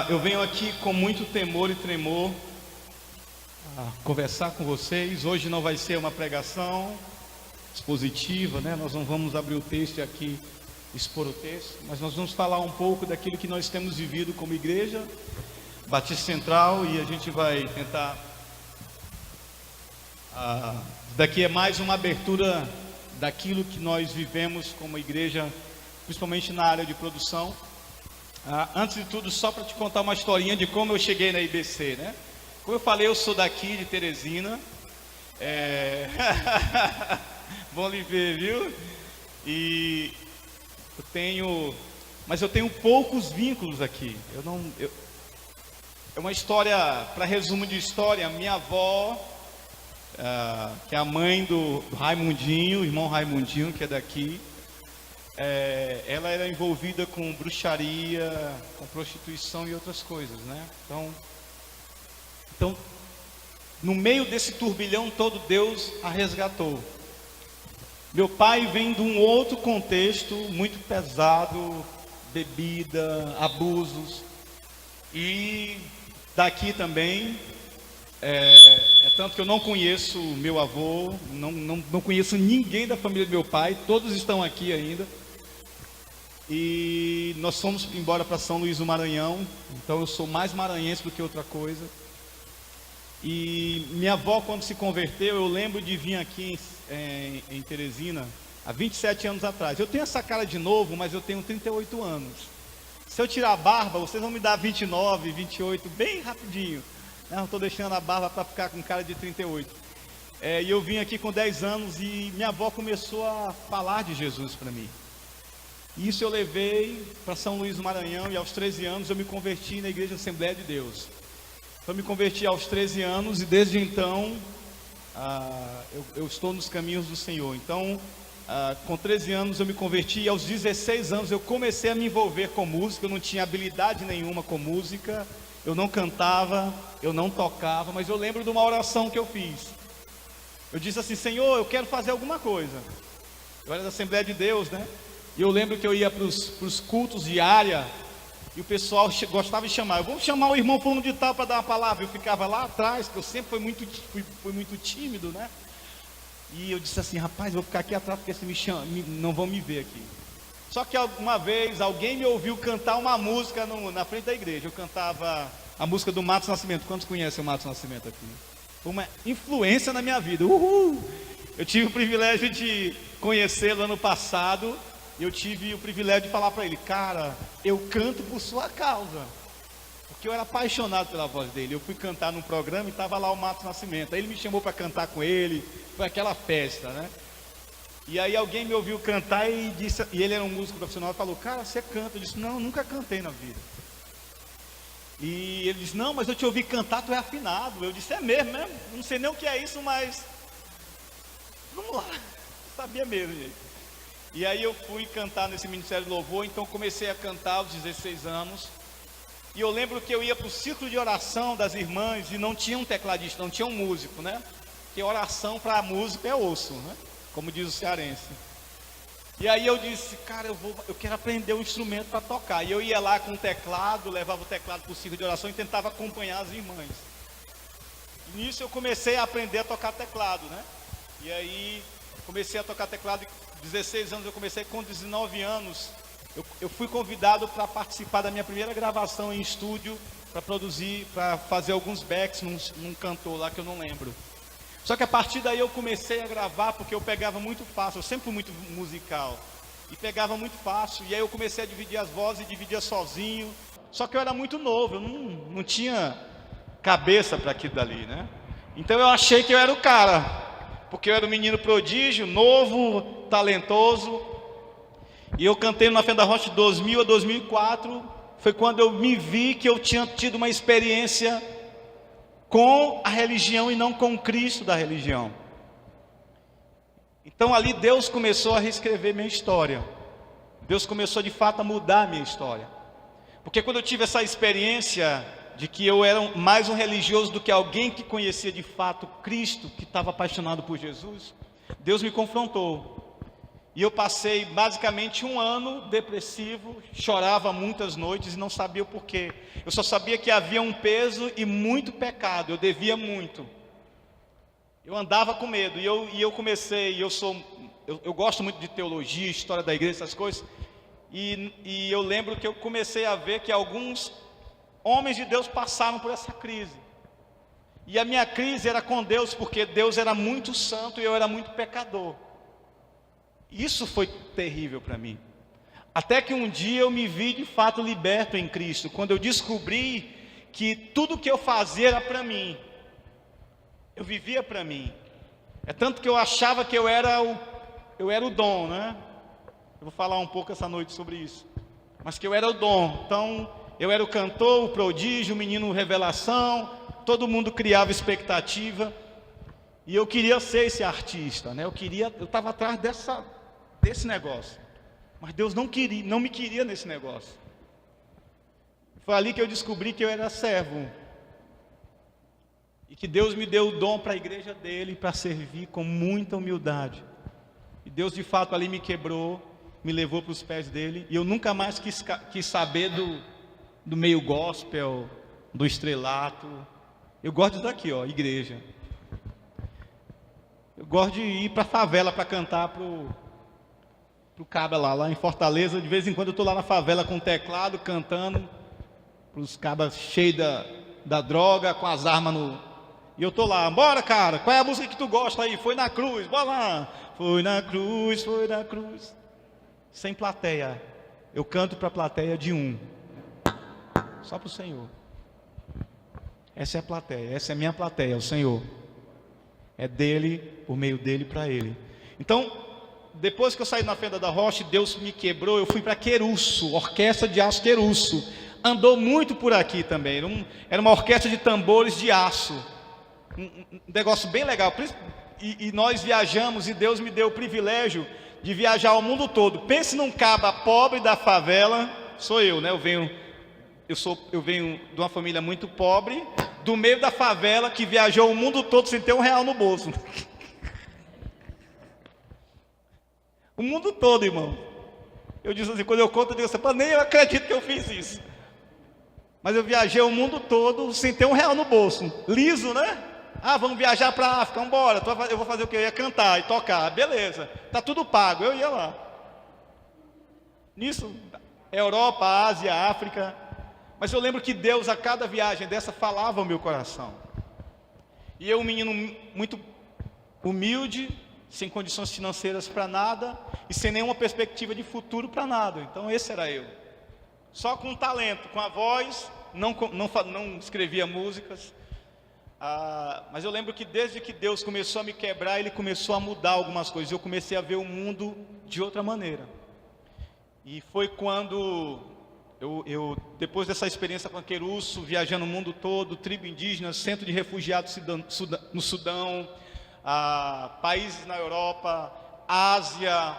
Eu venho aqui com muito temor e tremor conversar com vocês. Hoje não vai ser uma pregação expositiva, né? Nós não vamos abrir o texto aqui, expor o texto, mas nós vamos falar um pouco daquilo que nós temos vivido como igreja Batista Central, e a gente vai tentar. Daqui é mais uma abertura daquilo que nós vivemos como igreja, principalmente na área de produção. Antes de tudo, só para te contar uma historinha de como eu cheguei na IBC, né? Como eu falei, eu sou daqui de Teresina. Bom lhe ver, viu? E mas eu tenho poucos vínculos aqui. É uma história, para resumo de história, minha avó, que é a mãe do Raimundinho, o irmão Raimundinho, que é daqui. Ela era envolvida com bruxaria, com prostituição e outras coisas, né? Então, no meio desse turbilhão todo, Deus a resgatou. Meu pai vem de um outro contexto muito pesado, bebida, abusos, e daqui também. Tanto que eu não conheço meu avô, não conheço ninguém da família do meu pai, todos estão aqui ainda. E nós fomos embora para São Luís do Maranhão, então eu sou mais maranhense do que outra coisa. E minha avó, quando se converteu, eu lembro de vir aqui em Teresina, há 27 anos atrás. Eu tenho essa cara de novo, mas eu tenho 38 anos. Se eu tirar a barba, vocês vão me dar 29, 28, bem rapidinho. Não estou deixando a barba para ficar com cara de 38. E eu vim aqui com 10 anos e minha avó começou a falar de Jesus para mim. E isso eu levei para São Luís do Maranhão, e aos 13 anos eu me converti na Igreja Assembleia de Deus. Eu me converti aos 13 anos e desde então eu estou nos caminhos do Senhor. Então, com 13 anos eu me converti, e aos 16 anos eu comecei a me envolver com música. Eu não tinha habilidade nenhuma com música, eu não cantava, eu não tocava, mas eu lembro de uma oração que eu fiz. Eu disse assim: Senhor, eu quero fazer alguma coisa. Eu era da Assembleia de Deus, né? E eu lembro que eu ia para os cultos de área, e o pessoal gostava de chamar. Eu vou chamar o irmão fulano de tal para dar uma palavra. Eu ficava lá atrás, porque eu sempre fui muito tímido, né? E eu disse assim: rapaz, eu vou ficar aqui atrás, porque se não vão me ver aqui. Só que uma vez alguém me ouviu cantar uma música na frente da igreja. Eu cantava a música do Matos Nascimento. Quantos conhecem o Matos Nascimento aqui? Foi uma influência na minha vida. Uhul! Eu tive o privilégio de conhecê-lo ano passado. E eu tive o privilégio de falar para ele: cara, eu canto por sua causa. Porque eu era apaixonado pela voz dele. Eu fui cantar num programa e estava lá o Matos Nascimento. Aí ele me chamou para cantar com ele. Foi aquela festa, né? E aí alguém me ouviu cantar e ele era um músico profissional, e falou: cara, você canta? Eu disse: não, eu nunca cantei na vida. E ele disse: não, mas eu te ouvi cantar, tu é afinado. Eu disse: é mesmo? Não sei nem o que é isso, mas vamos lá. Sabia mesmo, gente. E aí eu fui cantar nesse Ministério de Louvor. Então comecei a cantar aos 16 anos. E eu lembro que eu ia para o círculo de oração das irmãs e não tinha um tecladista, não tinha um músico, né? Porque oração para músico é osso, né? Como diz o cearense. E aí eu disse: cara, eu quero aprender um instrumento para tocar. E eu ia lá com o teclado, levava o teclado para o círculo de oração e tentava acompanhar as irmãs. E nisso eu comecei a aprender a tocar teclado, né? E aí comecei a tocar teclado. 16 anos eu comecei. Com 19 anos eu fui convidado para participar da minha primeira gravação em estúdio, para produzir, para fazer alguns backs num cantor lá que eu não lembro. Só que a partir daí eu comecei a gravar, porque eu pegava muito fácil. Eu sempre fui muito musical e pegava muito fácil. E aí eu comecei a dividir as vozes e dividia sozinho. Só que eu era muito novo, eu não tinha cabeça para aquilo dali, né? Então eu achei que eu era o cara, porque eu era um menino prodígio, novo, talentoso. E eu cantei na Fenda Rocha de 2000 a 2004. Foi quando eu me vi que eu tinha tido uma experiência com a religião e não com o Cristo da religião. Então ali Deus começou a reescrever minha história. Deus começou de fato a mudar a minha história. Porque quando eu tive essa experiência de que eu era mais um religioso do que alguém que conhecia de fato Cristo, que estava apaixonado por Jesus, Deus me confrontou. E eu passei basicamente um ano depressivo, chorava muitas noites e não sabia o porquê. Eu só sabia que havia um peso e muito pecado, eu devia muito. Eu andava com medo e eu comecei, eu gosto muito de teologia, história da igreja, essas coisas. E eu lembro que eu comecei a ver que alguns homens de Deus passaram por essa crise. E a minha crise era com Deus, porque Deus era muito santo e eu era muito pecador. Isso foi terrível para mim. Até que um dia eu me vi de fato liberto em Cristo, quando eu descobri que tudo que eu fazia era para mim. Eu vivia para mim. É tanto que eu achava que eu era o dom, né? Eu vou falar um pouco essa noite sobre isso. Mas que eu era o dom. Então, eu era o cantor, o prodígio, o menino revelação. Todo mundo criava expectativa. E eu queria ser esse artista, né? Eu estava atrás desse negócio. Mas Deus não me queria nesse negócio. Foi ali que eu descobri que eu era servo. E que Deus me deu o dom para a igreja dele, para servir com muita humildade. E Deus de fato ali me quebrou, me levou para os pés dele. E eu nunca mais quis saber do meio gospel, do estrelato. Eu gosto disso daqui, ó, igreja. Eu gosto de ir para a favela para cantar pro cabra lá em Fortaleza. De vez em quando eu estou lá na favela com o teclado, cantando para os cabras cheios da droga, com as armas no... E eu estou lá, bora cara, qual é a música que tu gosta aí? Foi na cruz, bora lá. Foi na cruz, foi na cruz. Sem plateia. Eu canto para a plateia de um. Só para o Senhor. Essa é a plateia, essa é a minha plateia, o Senhor. É dele, por meio dele, para ele. Então, depois que eu saí na Fenda da Rocha, Deus me quebrou, eu fui para Querusso, Orquestra de Aço Querusso. Andou muito por aqui também, era uma orquestra de tambores de aço. Um negócio bem legal. E nós viajamos e Deus me deu o privilégio de viajar o mundo todo. Pense num caba pobre da favela, sou eu, né? Eu venho de uma família muito pobre, do meio da favela, que viajou o mundo todo sem ter R$1 no bolso. O mundo todo, irmão. Eu disse assim, quando eu conto, eu digo assim, nem eu acredito que eu fiz isso. Mas eu viajei o mundo todo sem ter R$1 no bolso. Liso, né? Ah, vamos viajar para a África, vamos embora. Eu vou fazer o quê? Eu ia cantar e tocar. Beleza, tá tudo pago. Eu ia lá. Nisso, Europa, Ásia, África. Mas eu lembro que Deus, a cada viagem dessa, falava ao meu coração. E eu, um menino muito humilde, sem condições financeiras para nada, e sem nenhuma perspectiva de futuro para nada. Então esse era eu. Só com talento, com a voz, não escrevia músicas. Mas eu lembro que desde que Deus começou a me quebrar, Ele começou a mudar algumas coisas. Eu comecei a ver o mundo de outra maneira. E foi quando eu depois dessa experiência com a Querusso, viajando o mundo todo, tribo indígena, centro de refugiados no Sudão, países na Europa, Ásia,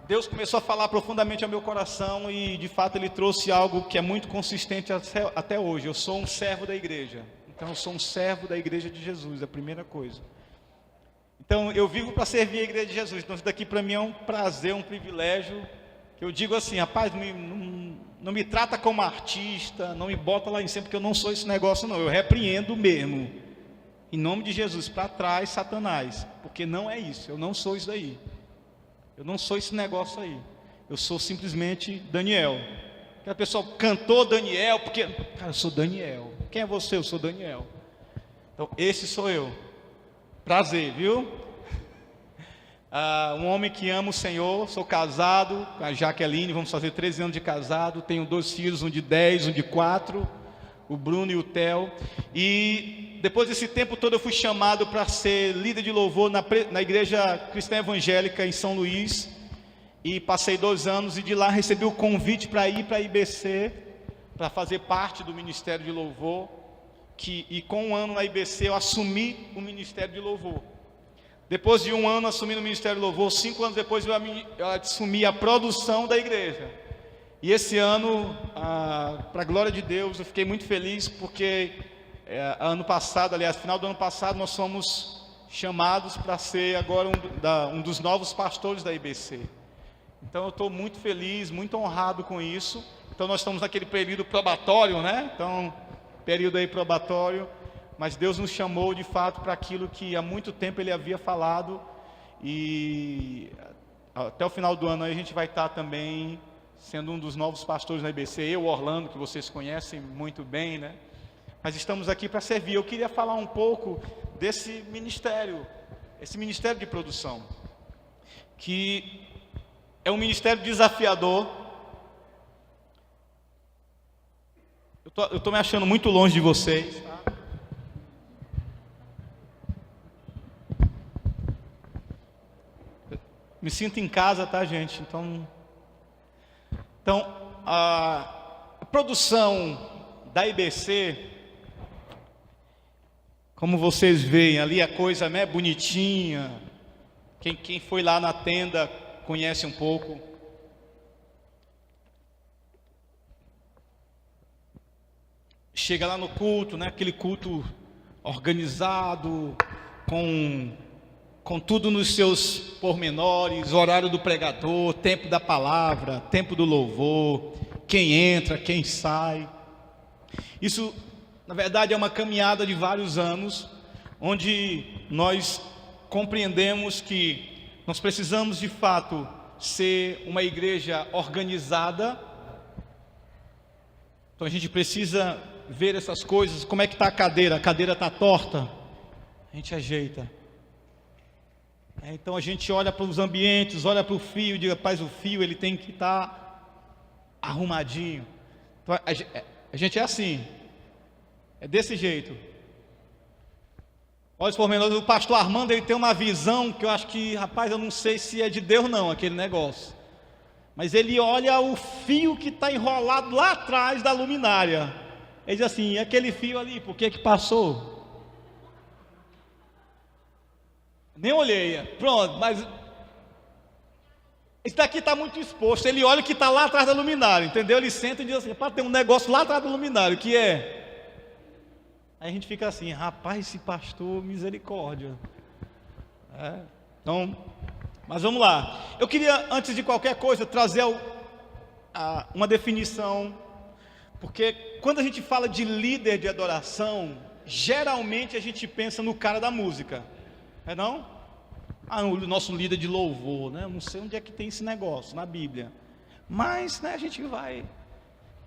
Deus começou a falar profundamente ao meu coração e de fato Ele trouxe algo que é muito consistente até hoje. Eu sou um servo da igreja. Então eu sou um servo da igreja de Jesus, a primeira coisa. Então eu vivo para servir a igreja de Jesus. Então isso daqui para mim é um prazer, um privilégio. Que eu digo assim, rapaz, não me trata como artista, não me bota lá em cima, porque eu não sou esse negócio não. Eu repreendo mesmo. Em nome de Jesus, para trás, Satanás. Porque não é isso, eu não sou isso aí. Eu não sou esse negócio aí. Eu sou simplesmente Daniel. Aquela pessoa cantou Daniel, porque... Cara, eu sou Daniel. Quem é você? Eu sou Daniel. Então, esse sou eu. Prazer, viu? Um homem que ama o Senhor. Sou casado com a Jaqueline. Vamos fazer 13 anos de casado. Tenho 2 filhos, um de 10, um de 4. O Bruno e o Theo. E depois desse tempo todo eu fui chamado para ser líder de louvor na igreja cristã evangélica em São Luís. E passei 2 anos e de lá recebi o convite para ir para a IBC, para fazer parte do Ministério de Louvor. E com 1 ano na IBC eu assumi o Ministério de Louvor. Depois de 1 ano assumindo o Ministério de Louvor, 5 anos depois eu assumi a produção da igreja. E esse ano, para a glória de Deus, eu fiquei muito feliz porque ano passado, aliás, final do ano passado, nós fomos chamados para ser agora um dos novos pastores da IBC. Então eu estou muito feliz, muito honrado com isso. Então nós estamos naquele período probatório, né? Então, período aí probatório, mas Deus nos chamou de fato para aquilo que há muito tempo Ele havia falado, e até o final do ano aí a gente vai estar também sendo um dos novos pastores na IBC. Eu, Orlando, que vocês conhecem muito bem, né? Mas estamos aqui para servir. Eu queria falar um pouco desse ministério, esse ministério de produção, que é um ministério desafiador. Eu estou me achando muito longe de vocês, tá? Me sinto em casa, tá, gente? Então, a produção da IBC, como vocês veem ali, a coisa, né, bonitinha. Quem foi lá na tenda conhece um pouco. Chega lá no culto, né, aquele culto organizado, com tudo nos seus pormenores, horário do pregador, tempo da palavra, tempo do louvor, quem entra, quem sai. Isso, na verdade, é uma caminhada de vários anos, onde nós compreendemos que nós precisamos, de fato, ser uma igreja organizada. Então a gente precisa ver essas coisas. Como é que está a cadeira está torta, a gente ajeita. Então a gente olha para os ambientes, olha para o fio, diz: rapaz, o fio ele tem que estar arrumadinho. Então, a gente é assim, é desse jeito. Olha os pormenores. O pastor Armando, ele tem uma visão que eu acho que, rapaz, eu não sei se é de Deus não, aquele negócio. Mas ele olha o fio que está enrolado lá atrás da luminária. Ele diz assim: e aquele fio ali, por que passou? Nem olhei, pronto, mas esse daqui está muito exposto. Ele olha o que está lá atrás da luminária, entendeu? Ele senta e diz assim: tem um negócio lá atrás da luminária, o que é? Aí a gente fica assim: rapaz, esse pastor, misericórdia. Então, mas vamos lá. Eu queria, antes de qualquer coisa, trazer uma definição, porque quando a gente fala de líder de adoração, geralmente a gente pensa no cara da música, não? O nosso líder de louvor, né? Eu não sei onde é que tem esse negócio na Bíblia, mas, né, a gente vai.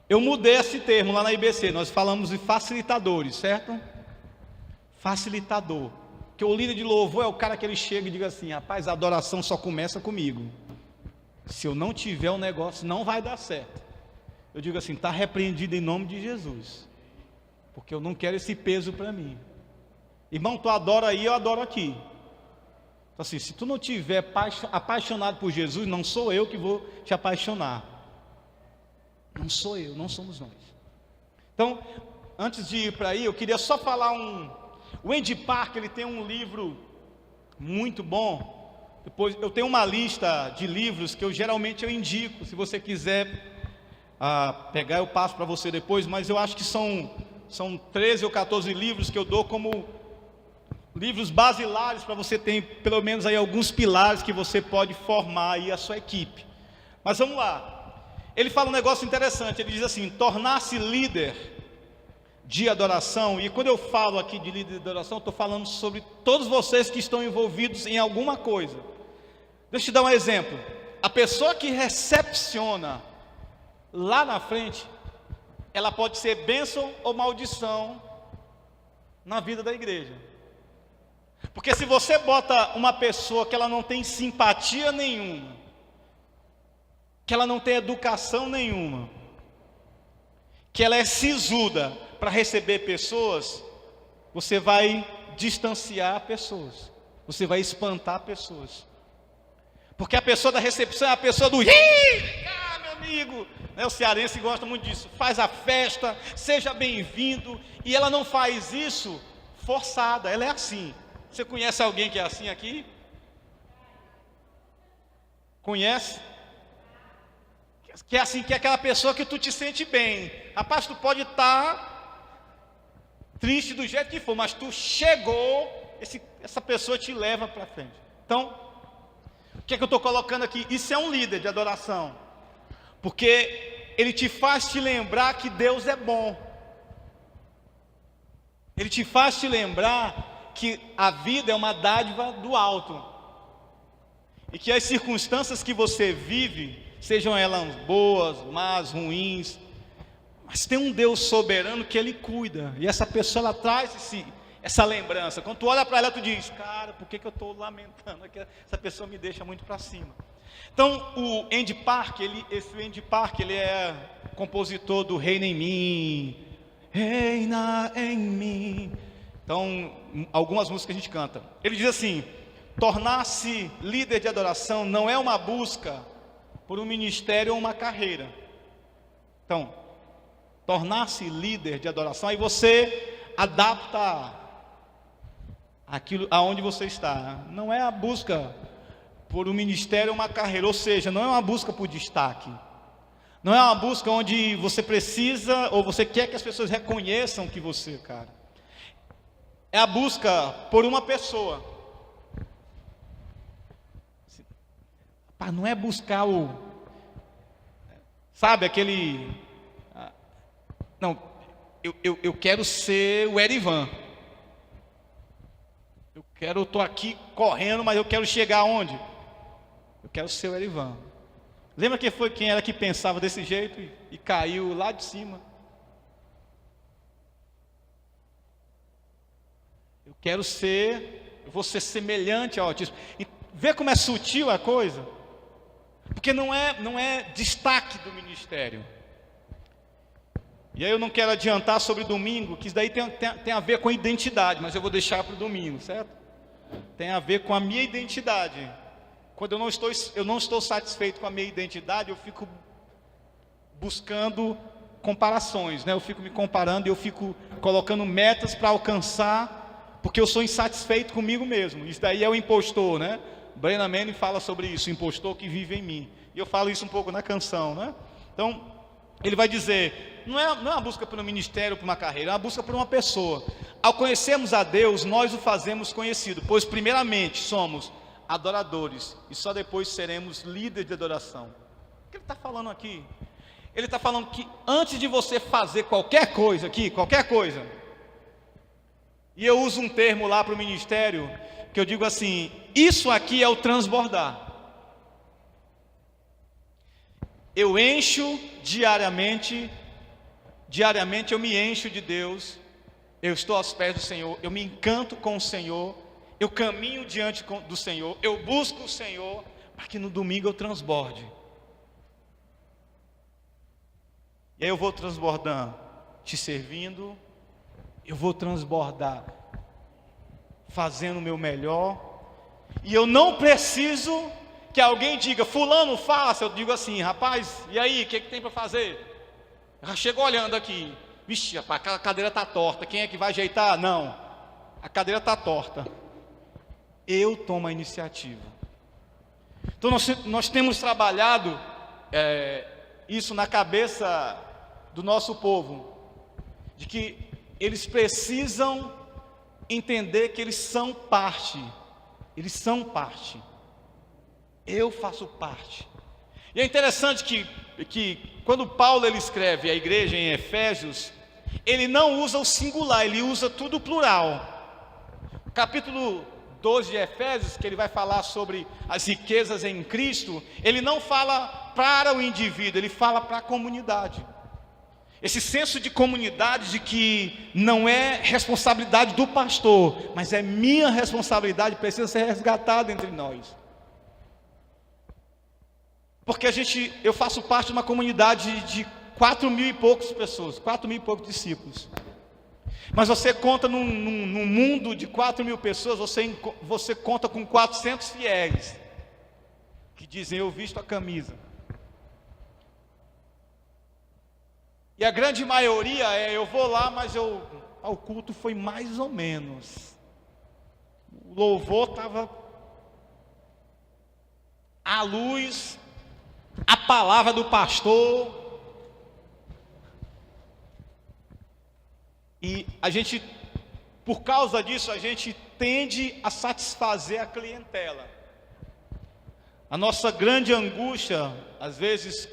Eu mudei esse termo lá na IBC, nós falamos de facilitadores, certo? Facilitador. Porque o líder de louvor é o cara que ele chega e diz assim: rapaz, a adoração só começa comigo. Se eu não tiver o negócio, não vai dar certo. Eu digo assim: está repreendido em nome de Jesus, porque eu não quero esse peso para mim. Irmão, tu adora aí, eu adoro aqui. Então assim, se tu não tiver apaixonado por Jesus, não sou eu que vou te apaixonar. Não sou eu, não somos nós. Então, antes de ir para aí, eu queria só falar o Andy Parker, ele tem um livro muito bom. Depois, eu tenho uma lista de livros que eu geralmente indico. Se você quiser pegar, eu passo para você depois. Mas eu acho que são 13 ou 14 livros que eu dou como livros basilares, para você ter pelo menos aí alguns pilares que você pode formar aí a sua equipe. Mas vamos lá. Ele fala um negócio interessante. Ele diz assim: tornar-se líder de adoração. E quando eu falo aqui de líder de adoração, estou falando sobre todos vocês que estão envolvidos em alguma coisa. Deixa eu te dar um exemplo. A pessoa que recepciona lá na frente, ela pode ser bênção ou maldição na vida da igreja. Porque se você bota uma pessoa que ela não tem simpatia nenhuma, que ela não tem educação nenhuma, que ela é sisuda para receber pessoas, você vai distanciar pessoas, você vai espantar pessoas. Porque a pessoa da recepção é a pessoa do meu amigo, né? O cearense gosta muito disso. Faz a festa, seja bem-vindo. E ela não faz isso forçada, ela é assim. Você conhece alguém que é assim aqui? Conhece? Que é assim, que é aquela pessoa que tu te sente bem. Rapaz, tu pode estar triste do jeito que for, mas tu chegou, essa pessoa te leva para frente. Então, o que é que eu estou colocando aqui? Isso é um líder de adoração, porque ele te faz te lembrar que Deus é bom. Ele te faz te lembrar que a vida é uma dádiva do alto, e que as circunstâncias que você vive, sejam elas boas, más, ruins, mas tem um Deus soberano que Ele cuida, e essa pessoa ela traz essa lembrança. Quando tu olha para ela, tu diz: cara, por que eu estou lamentando? Essa pessoa me deixa muito para cima. Então, o Andy Park, ele é compositor do Reina em Mim, Reina em Mim. Então, algumas músicas a gente canta. Ele diz assim: tornar-se líder de adoração não é uma busca por um ministério ou uma carreira. Então, tornar-se líder de adoração, aí você adapta aquilo aonde você está. Não é a busca por um ministério ou uma carreira, ou seja, não é uma busca por destaque. Não é uma busca onde você precisa ou você quer que as pessoas reconheçam que você, cara. É a busca por uma pessoa. Não é buscar sabe, aquele... Não, eu quero ser o Erivan. Eu estou aqui correndo, mas eu quero chegar aonde? Eu quero ser o Erivan. Lembra quem era que pensava desse jeito e caiu lá de cima? Eu vou ser semelhante ao Altíssimo. E vê como é sutil a coisa? Porque não é destaque do ministério. E aí eu não quero adiantar sobre domingo, que isso daí tem a ver com identidade, mas eu vou deixar para o domingo, certo? Tem a ver com a minha identidade. Quando eu não estou satisfeito com a minha identidade, eu fico buscando comparações, né? Eu fico me comparando e eu fico colocando metas para alcançar, porque eu sou insatisfeito comigo mesmo. Isso daí é o impostor, né? Brennan Manning fala sobre isso, o impostor que vive em mim. E eu falo isso um pouco na canção, né? Então, ele vai dizer, não é uma busca por um ministério, por uma carreira, é uma busca por uma pessoa. Ao conhecermos a Deus, nós o fazemos conhecido, pois primeiramente somos adoradores, e só depois seremos líderes de adoração. O que ele está falando aqui? Ele está falando que antes de você fazer qualquer coisa aqui, qualquer coisa, e eu uso um termo lá para o ministério, que eu digo assim: isso aqui é o transbordar. Eu encho diariamente eu me encho de Deus, eu estou aos pés do Senhor, eu me encanto com o Senhor, eu caminho diante do Senhor, eu busco o Senhor, para que no domingo eu transborde. E aí eu vou transbordando, te servindo, eu vou transbordar, fazendo o meu melhor, e eu não preciso que alguém diga: fulano, faça. Eu digo assim: rapaz, e aí, o que tem para fazer? Já chego olhando aqui, vixe, rapaz, a cadeira está torta, quem é que vai ajeitar? Não, a cadeira está torta, eu tomo a iniciativa. Então nós temos trabalhado isso na cabeça do nosso povo, de que eles precisam entender que eles são parte, eu faço parte. E é interessante que quando Paulo ele escreve a igreja em Efésios, ele não usa o singular, ele usa tudo plural. Capítulo 12 de Efésios, que ele vai falar sobre as riquezas em Cristo, ele não fala para o indivíduo, ele fala para a comunidade. Esse senso de comunidade, de que não é responsabilidade do pastor, mas é minha responsabilidade, precisa ser resgatada entre nós. Porque eu faço parte de uma comunidade de 4.000 e poucas pessoas, 4.000 e poucos discípulos. Mas você conta num mundo de 4.000 pessoas, você conta com 400 fiéis, que dizem: eu visto a camisa. E a grande maioria eu vou lá, mas o culto foi mais ou menos. O louvor estava à luz, a palavra do pastor. E a gente Por causa disso, a gente tende a satisfazer a clientela. A nossa grande angústia, às vezes,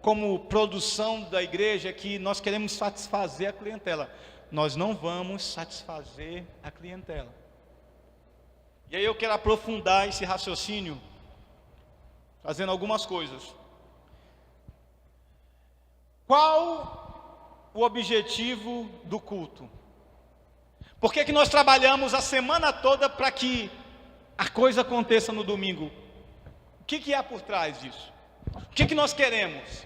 como produção da igreja, é que nós queremos satisfazer a clientela. Nós não vamos satisfazer a clientela. E aí eu quero aprofundar esse raciocínio, fazendo algumas coisas. Qual o objetivo do culto? Por que nós trabalhamos a semana toda para que a coisa aconteça no domingo? O que há por trás disso? O que nós queremos?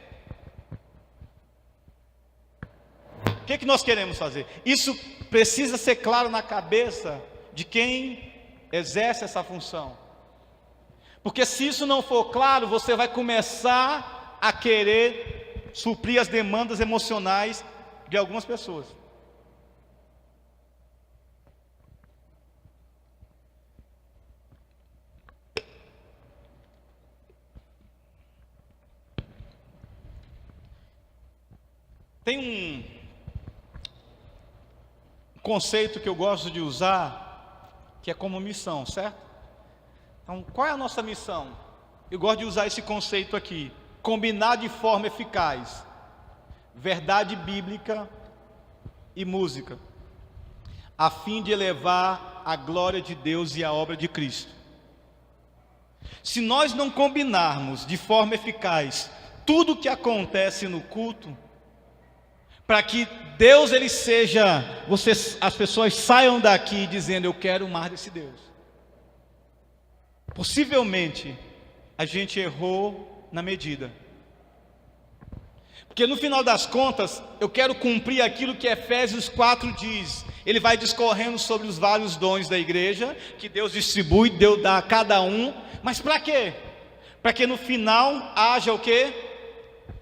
O que nós queremos fazer? Isso precisa ser claro na cabeça de quem exerce essa função. Porque se isso não for claro, você vai começar a querer suprir as demandas emocionais de algumas pessoas. Tem um conceito que eu gosto de usar, que é como missão, certo? Então, qual é a nossa missão? Eu gosto de usar esse conceito aqui: combinar de forma eficaz verdade bíblica e música, a fim de elevar a glória de Deus e a obra de Cristo. Se nós não combinarmos de forma eficaz tudo o que acontece no culto, para que Deus ele seja, as pessoas saiam daqui dizendo: eu quero mais desse Deus, possivelmente a gente errou na medida. Porque no final das contas, eu quero cumprir aquilo que Efésios 4 diz. Ele vai discorrendo sobre os vários dons da igreja, que Deus distribui, Deus dá a cada um. Mas para quê? Para que no final haja o quê?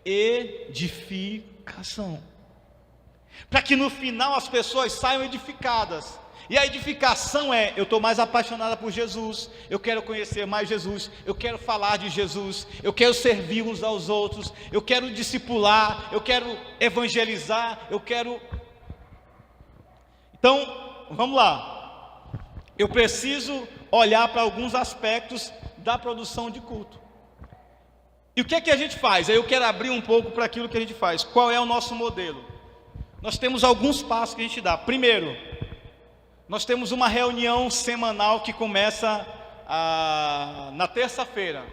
Edificação. Para que no final as pessoas saiam edificadas. E a edificação é: eu estou mais apaixonada por Jesus, eu quero conhecer mais Jesus, eu quero falar de Jesus, eu quero servir uns aos outros, eu quero discipular, eu quero evangelizar, eu quero... Então, vamos lá. Eu preciso olhar para alguns aspectos da produção de culto. E o que é que a gente faz? Aí eu quero abrir um pouco para aquilo que a gente faz. Qual é o nosso modelo? Nós temos alguns passos que a gente dá. Primeiro, nós temos uma reunião semanal que começa na terça-feira.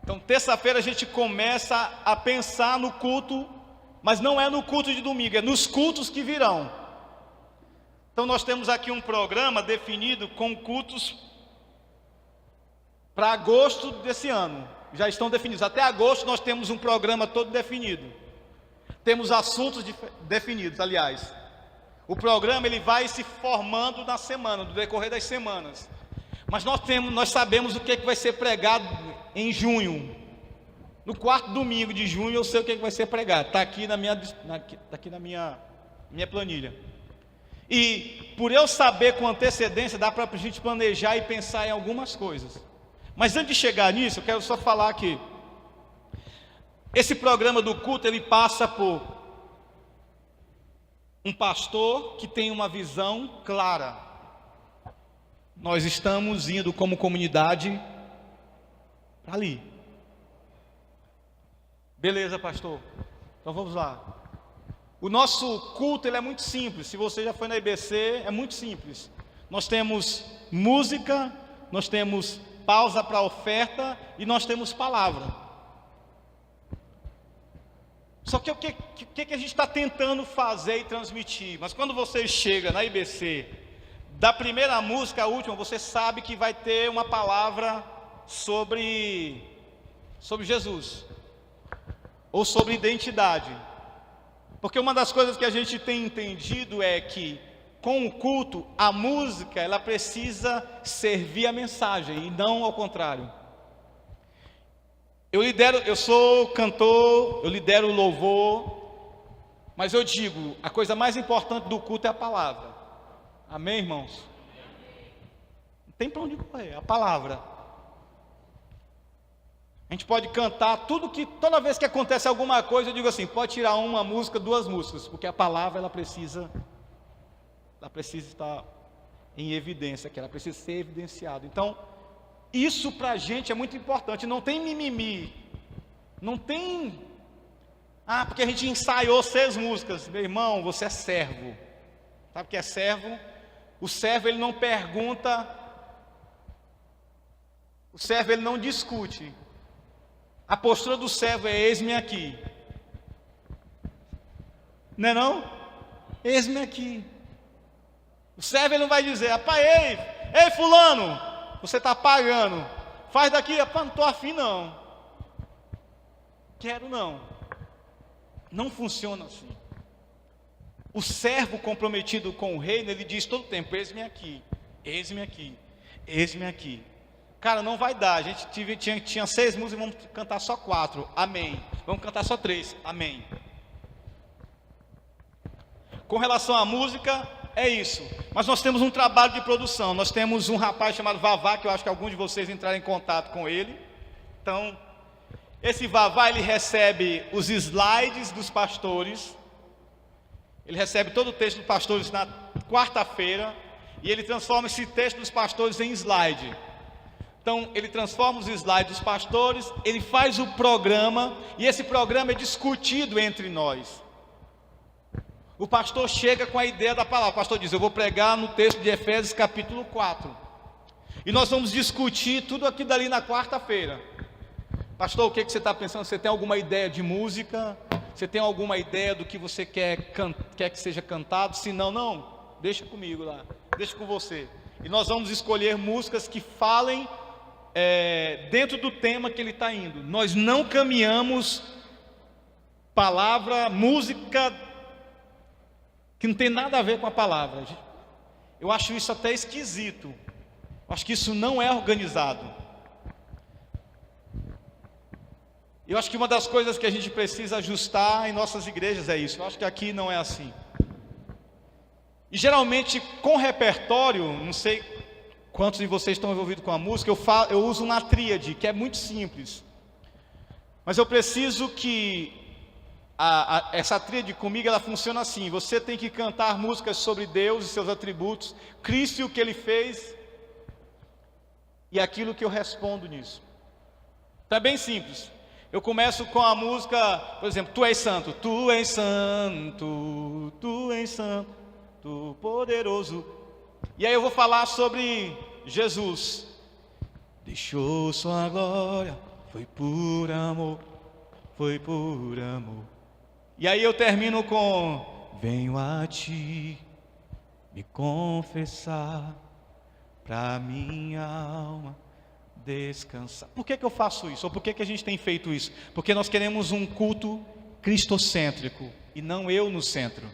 Então, terça-feira a gente começa a pensar no culto, mas não é no culto de domingo, é nos cultos que virão. Então, nós temos aqui um programa definido com cultos para agosto desse ano. Já estão definidos. Até agosto nós temos um programa todo definido. Temos assuntos definidos, aliás. O programa ele vai se formando na semana, no decorrer das semanas. Mas nós sabemos o que vai ser pregado em junho. No quarto domingo de junho eu sei o que vai ser pregado. Está aqui na minha planilha. E por eu saber com antecedência, dá para a gente planejar e pensar em algumas coisas. Mas antes de chegar nisso, eu quero só falar que esse programa do culto, ele passa por um pastor que tem uma visão clara. Nós estamos indo como comunidade para ali. Beleza, pastor? Então vamos lá. O nosso culto ele é muito simples. Se você já foi na IBC, é muito simples. Nós temos música, nós temos pausa para oferta e nós temos palavra. Só que o que a gente está tentando fazer e transmitir? Mas quando você chega na IBC, da primeira música à última, você sabe que vai ter uma palavra sobre Jesus, ou sobre identidade. Porque uma das coisas que a gente tem entendido é que, com o culto, a música ela precisa servir a mensagem, e não ao contrário. Eu sou cantor, eu lidero o louvor, mas eu digo, a coisa mais importante do culto é a palavra. Amém, irmãos? Não tem para onde correr, é a palavra. A gente pode cantar toda vez que acontece alguma coisa, eu digo assim, pode tirar uma música, duas músicas, porque a palavra ela precisa ela precisa estar em evidência, que ela precisa ser evidenciada. Então, isso para a gente é muito importante. Não tem mimimi, não tem, porque a gente ensaiou 6 músicas. Meu irmão, você é servo. Sabe o que é servo? O servo, ele não pergunta, o servo, ele não discute. A postura do servo é: eis-me aqui. Não é não? Eis-me aqui. O servo, ele não vai dizer: rapaz, ei fulano, você está pagando, faz daqui. Rapaz, não estou afim não, quero não. Não funciona assim. O servo comprometido com o reino, ele diz todo o tempo: eis-me aqui, eis-me aqui, eis-me aqui. Cara, não vai dar. A gente tinha 6 músicas, vamos cantar só 4, amém. Vamos cantar só 3, amém. Com relação à música, é isso. Mas nós temos um trabalho de produção. Nós temos um rapaz chamado Vavá, que eu acho que alguns de vocês entraram em contato com ele. Então, esse Vavá, ele recebe os slides dos pastores. Ele recebe todo o texto dos pastores na quarta-feira. E ele transforma esse texto dos pastores em slide. Então, ele transforma os slides dos pastores. Ele faz o programa. E esse programa é discutido entre nós. O pastor chega com a ideia da palavra. O pastor diz: eu vou pregar no texto de Efésios capítulo 4. E nós vamos discutir tudo aquilo dali na quarta-feira. Pastor, o que você está pensando? Você tem alguma ideia de música? Você tem alguma ideia do que você quer que seja cantado? Se não, deixa comigo lá, deixa com você. E nós vamos escolher músicas que falem dentro do tema que ele está indo. Nós não caminhamos música que não tem nada a ver com a palavra. Eu acho isso até esquisito. Eu acho que isso não é organizado. Eu acho que uma das coisas que a gente precisa ajustar em nossas igrejas é isso. Eu acho que aqui não é assim. E geralmente com repertório, não sei quantos de vocês estão envolvidos com a música, eu uso uma tríade, que é muito simples. Mas eu preciso que essa tríade comigo, ela funciona assim: você tem que cantar músicas sobre Deus e seus atributos, Cristo e o que Ele fez, e aquilo que eu respondo nisso. Então é bem simples. Eu começo com a música, por exemplo, Tu és santo, Tu és santo, Tu és santo, Tu poderoso. E aí eu vou falar sobre Jesus. Deixou sua glória, foi por amor, foi por amor. E aí eu termino com: venho a ti me confessar, pra minha alma descansar. Por que eu faço isso? Ou por que a gente tem feito isso? Porque nós queremos um culto cristocêntrico e não eu no centro.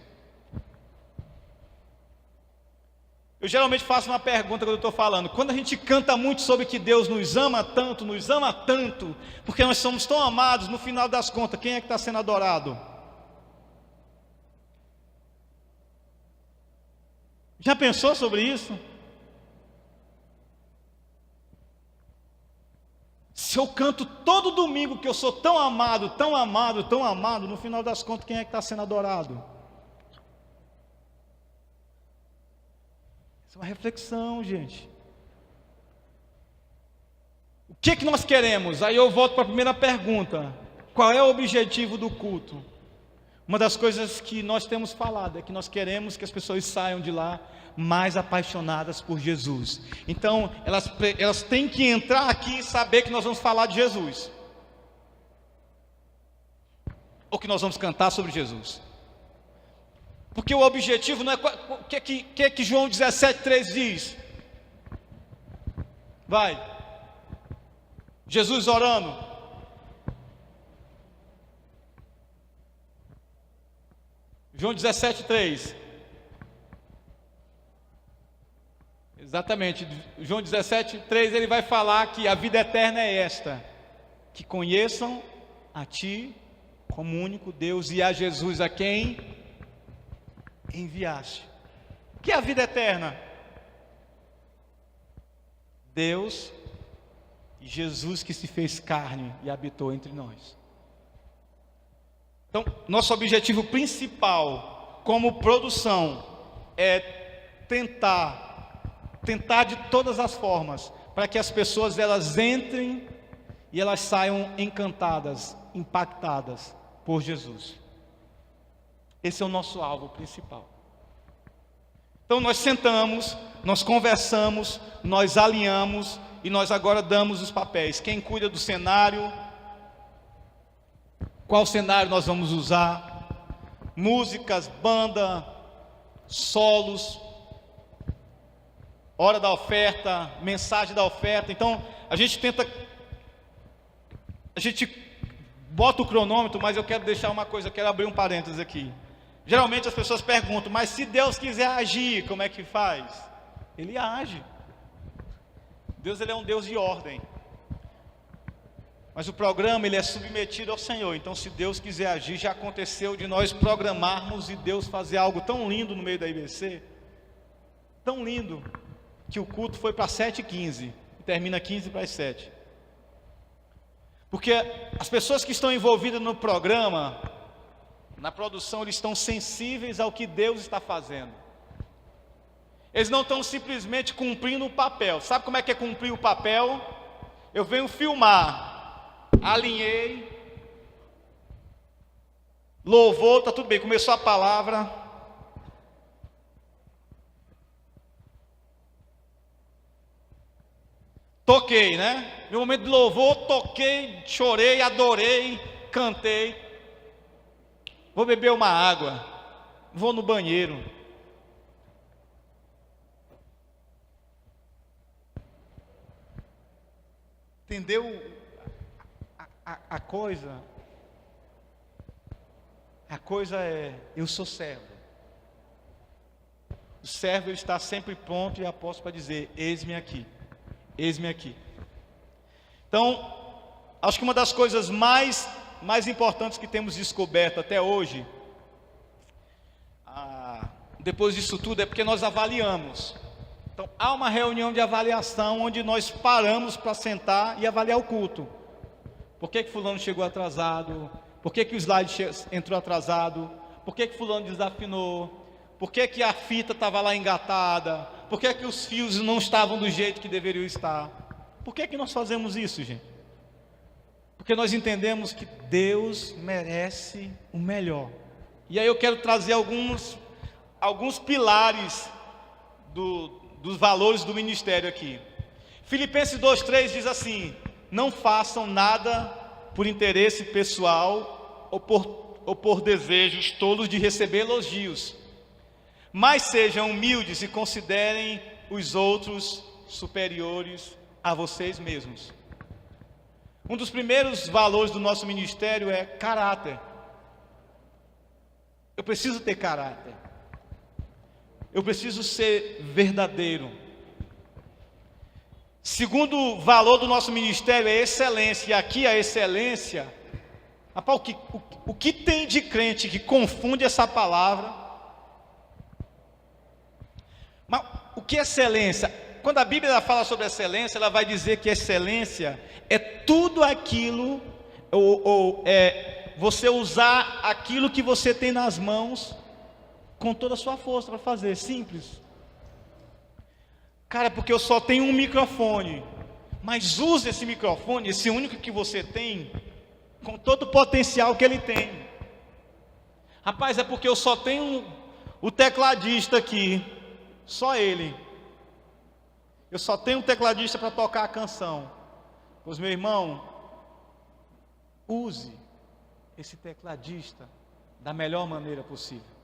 Eu geralmente faço uma pergunta quando eu estou falando: quando a gente canta muito sobre que Deus nos ama tanto, porque nós somos tão amados, no final das contas, quem é que está sendo adorado? Já pensou sobre isso? Se eu canto todo domingo que eu sou tão amado, tão amado, tão amado, no final das contas, quem é que está sendo adorado? Isso é uma reflexão, gente. O que nós queremos? Aí eu volto para a primeira pergunta: qual é o objetivo do culto? Uma das coisas que nós temos falado é que nós queremos que as pessoas saiam de lá mais apaixonadas por Jesus. Então, elas têm que entrar aqui e saber que nós vamos falar de Jesus, ou que nós vamos cantar sobre Jesus. Porque o objetivo não é... O que João 17,3 diz? Vai. Jesus orando. João 17,3. Exatamente. João 17,3, ele vai falar que a vida eterna é esta: que conheçam a Ti como único Deus e a Jesus a quem enviaste. O que é a vida eterna? Deus e Jesus que se fez carne e habitou entre nós. Então, nosso objetivo principal como produção é tentar de todas as formas, para que as pessoas elas entrem e elas saiam encantadas, impactadas por Jesus. Esse é o nosso alvo principal. Então nós sentamos, nós conversamos, nós alinhamos e nós agora damos os papéis. Quem cuida do cenário, qual cenário nós vamos usar, músicas, banda, solos, hora da oferta, mensagem da oferta. Então a gente bota o cronômetro, mas eu quero deixar uma coisa, quero abrir um parênteses aqui. Geralmente as pessoas perguntam, mas se Deus quiser agir, como é que faz? Ele age. Deus ele é um Deus de ordem. Mas o programa ele é submetido ao Senhor. Então se Deus quiser agir, já aconteceu de nós programarmos e Deus fazer algo tão lindo no meio da IBC. Tão lindo, que o culto foi para 7h15 e termina 15 para as 7. Porque as pessoas que estão envolvidas no programa, na produção, eles estão sensíveis ao que Deus está fazendo. Eles não estão simplesmente cumprindo o papel. Sabe como é que é cumprir o papel? Eu venho filmar, alinhei, louvor, está tudo bem, começou a palavra. Toquei, né? No momento de louvor, toquei, chorei, adorei, cantei. Vou beber uma água, vou no banheiro. Entendeu a coisa? A coisa é, eu sou servo. O servo ele está sempre pronto e após para dizer, eis-me aqui. Eis-me aqui. Então, acho que uma das coisas mais importantes que temos descoberto até hoje, depois disso tudo, é porque nós avaliamos. Então, há uma reunião de avaliação onde nós paramos para sentar e avaliar o culto. Por que fulano chegou atrasado? Por que o slide entrou atrasado? Por que fulano desafinou? Por que a fita estava lá engatada? Por que os fios não estavam do jeito que deveriam estar? Por que nós fazemos isso, gente? Porque nós entendemos que Deus merece o melhor. E aí eu quero trazer alguns pilares dos valores do ministério aqui. Filipenses 2:3 diz assim: não façam nada por interesse pessoal ou por desejos tolos de receber elogios, mas sejam humildes e considerem os outros superiores a vocês mesmos. Um dos primeiros valores do nosso ministério é caráter. Eu preciso ter caráter. Eu preciso ser verdadeiro. Segundo valor do nosso ministério é excelência. E aqui a excelência, rapaz, o que tem de crente que confunde essa palavra? Mas o que é excelência? Quando a Bíblia fala sobre excelência, ela vai dizer que excelência é tudo aquilo, você usar aquilo que você tem nas mãos com toda a sua força para fazer, simples. Cara, porque eu só tenho um microfone, mas use esse microfone, esse único que você tem, com todo o potencial que ele tem. Rapaz, é porque eu só tenho o tecladista aqui, só ele. Eu só tenho um tecladista para tocar a canção. Pois, meu irmão, use esse tecladista da melhor maneira possível.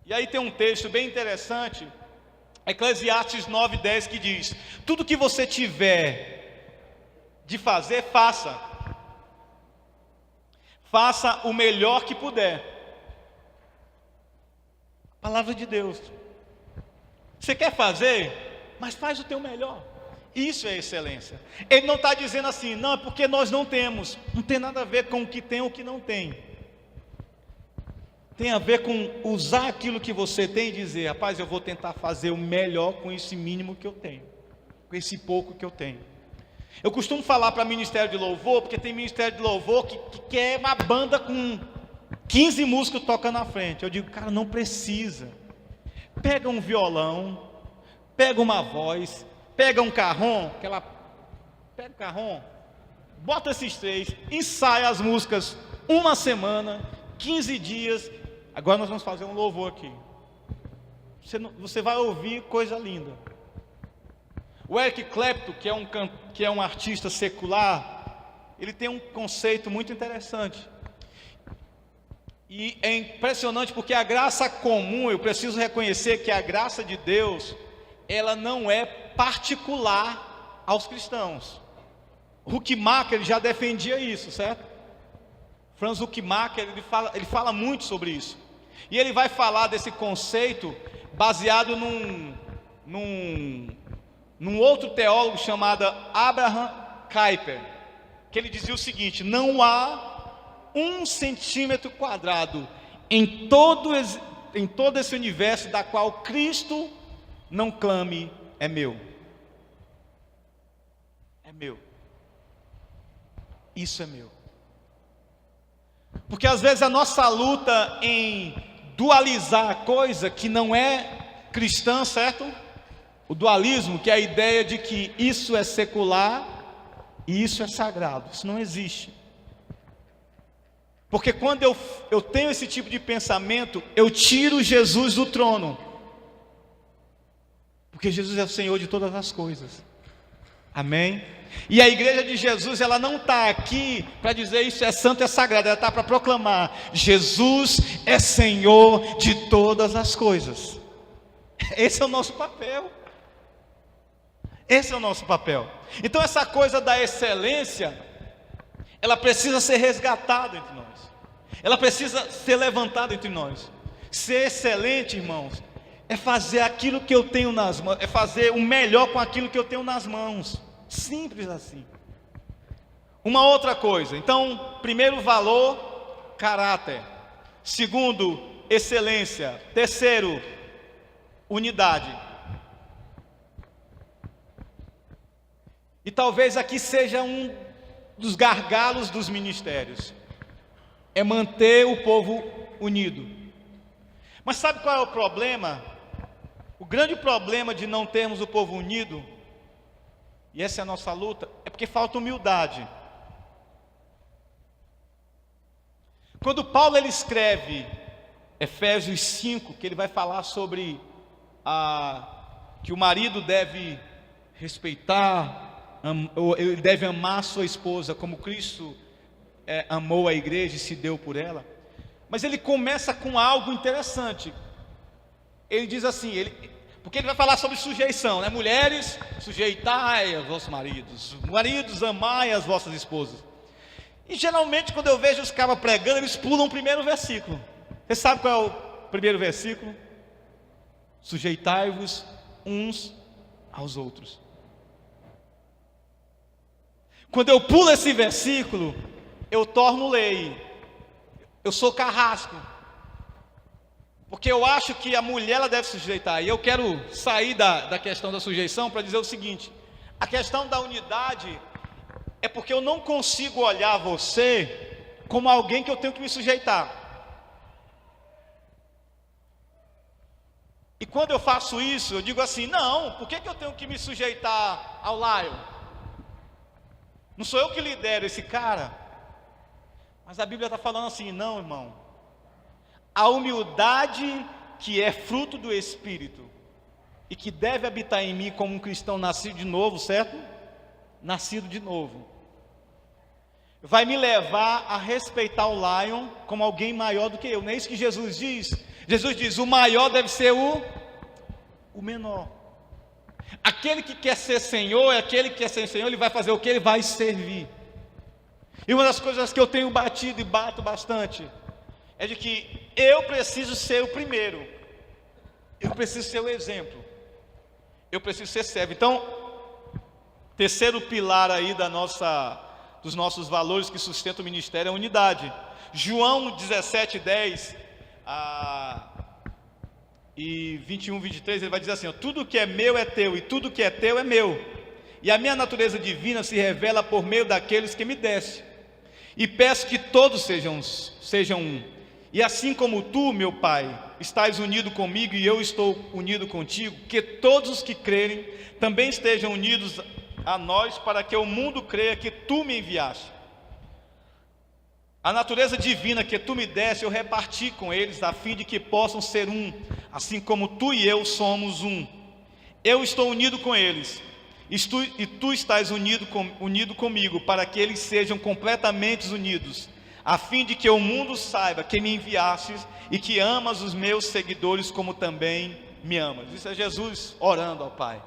E aí tem um texto bem interessante, Eclesiastes 9:10, que diz: tudo que você tiver de fazer, faça. Faça o melhor que puder. Palavra de Deus. Você quer fazer? Mas faz o teu melhor. Isso é excelência. Ele não está dizendo assim, não, é porque nós não temos. Não tem nada a ver com o que tem ou o que não tem. Tem a ver com usar aquilo que você tem e dizer, rapaz, eu vou tentar fazer o melhor com esse mínimo que eu tenho, com esse pouco que eu tenho. Eu costumo falar para ministério de louvor, porque tem ministério de louvor que quer uma banda com 15 músicos tocando na frente. Eu digo, cara, não precisa. pega um violão, pega uma voz, pega um carrom, pega o carrom, bota esses três, ensaia as músicas uma semana, 15 dias. Agora nós vamos fazer um louvor aqui. Você vai ouvir coisa linda. O Eric Clapton, que é um artista secular, ele tem um conceito muito interessante. E é impressionante porque a graça comum, eu preciso reconhecer que a graça de Deus, ela não é particular aos cristãos. Huckmacher já defendia isso, certo? Franz Huckmacher, ele fala muito sobre isso. E ele vai falar desse conceito baseado num outro teólogo chamado Abraham Kuyper, que ele dizia o seguinte: não há 1 centímetro quadrado em todo esse universo da qual Cristo não clame, é meu. É meu. Isso é meu. Porque às vezes a nossa luta em dualizar a coisa que não é cristã, certo? O dualismo, que é a ideia de que isso é secular e isso é sagrado. Isso não existe. Porque quando eu tenho esse tipo de pensamento, eu tiro Jesus do trono. Porque Jesus é o Senhor de todas as coisas. Amém? E a igreja de Jesus, ela não está aqui para dizer isso é santo, é sagrado. Ela está para proclamar: Jesus é Senhor de todas as coisas. Esse é o nosso papel. Esse é o nosso papel. Então essa coisa da excelência, ela precisa ser resgatada entre nós. Ela precisa ser levantada entre nós. Ser excelente, irmãos, é fazer aquilo que eu tenho nas mãos, é fazer o melhor com aquilo que eu tenho nas mãos. Simples assim. Uma outra coisa. Então, primeiro, valor, caráter. Segundo, excelência. Terceiro, unidade. E talvez aqui seja um dos gargalos dos ministérios. É manter o povo unido. Mas sabe qual é o problema? O grande problema de não termos o povo unido, e essa é a nossa luta, é porque falta humildade. Quando Paulo ele escreve Efésios 5, que ele vai falar sobre que o marido deve respeitar, ele deve amar sua esposa como Cristo amou a igreja e se deu por ela. Mas ele começa com algo interessante. Ele diz assim, porque ele vai falar sobre sujeição, né? Mulheres, sujeitai aos vossos maridos. Maridos, amai as vossas esposas. E geralmente quando eu vejo os caras pregando, eles pulam o primeiro versículo. Você sabe qual é o primeiro versículo? Sujeitai-vos uns aos outros. Quando eu pulo esse versículo, eu torno lei. Eu sou carrasco. Porque eu acho que a mulher ela deve se sujeitar. E eu quero sair da questão da sujeição para dizer o seguinte: a questão da unidade é porque eu não consigo olhar você como alguém que eu tenho que me sujeitar. E quando eu faço isso, eu digo assim: não, por que eu tenho que me sujeitar ao Lion? Não sou eu que lidero esse cara. Mas a Bíblia está falando assim: não, irmão. A humildade que é fruto do Espírito e que deve habitar em mim como um cristão nascido de novo, certo? Nascido de novo, vai me levar a respeitar o Lion como alguém maior do que eu. Não é isso que Jesus diz? Jesus diz: o maior deve ser o menor. Aquele que quer ser Senhor, aquele que quer ser Senhor, ele vai fazer o que? Ele vai servir. E uma das coisas que eu tenho batido e bato bastante é de que eu preciso ser o primeiro, eu preciso ser o exemplo, eu preciso ser servo. Então, terceiro pilar aí dos nossos valores que sustentam o ministério é a unidade. João 17:10 e 21, 23, ele vai dizer assim: ó, tudo que é meu é teu, e tudo que é teu é meu, e a minha natureza divina se revela por meio daqueles que me deste, e peço que todos sejam um, E assim como tu, meu Pai, estás unido comigo e eu estou unido contigo, que todos os que crerem também estejam unidos a nós, para que o mundo creia que tu me enviaste. A natureza divina que tu me deste, eu reparti com eles, a fim de que possam ser um, assim como tu e eu somos um. Eu estou unido com eles, e tu estás unido comigo, para que eles sejam completamente unidos, a fim de que o mundo saiba que me enviastes e que amas os meus seguidores como também me amas. Isso é Jesus orando ao Pai.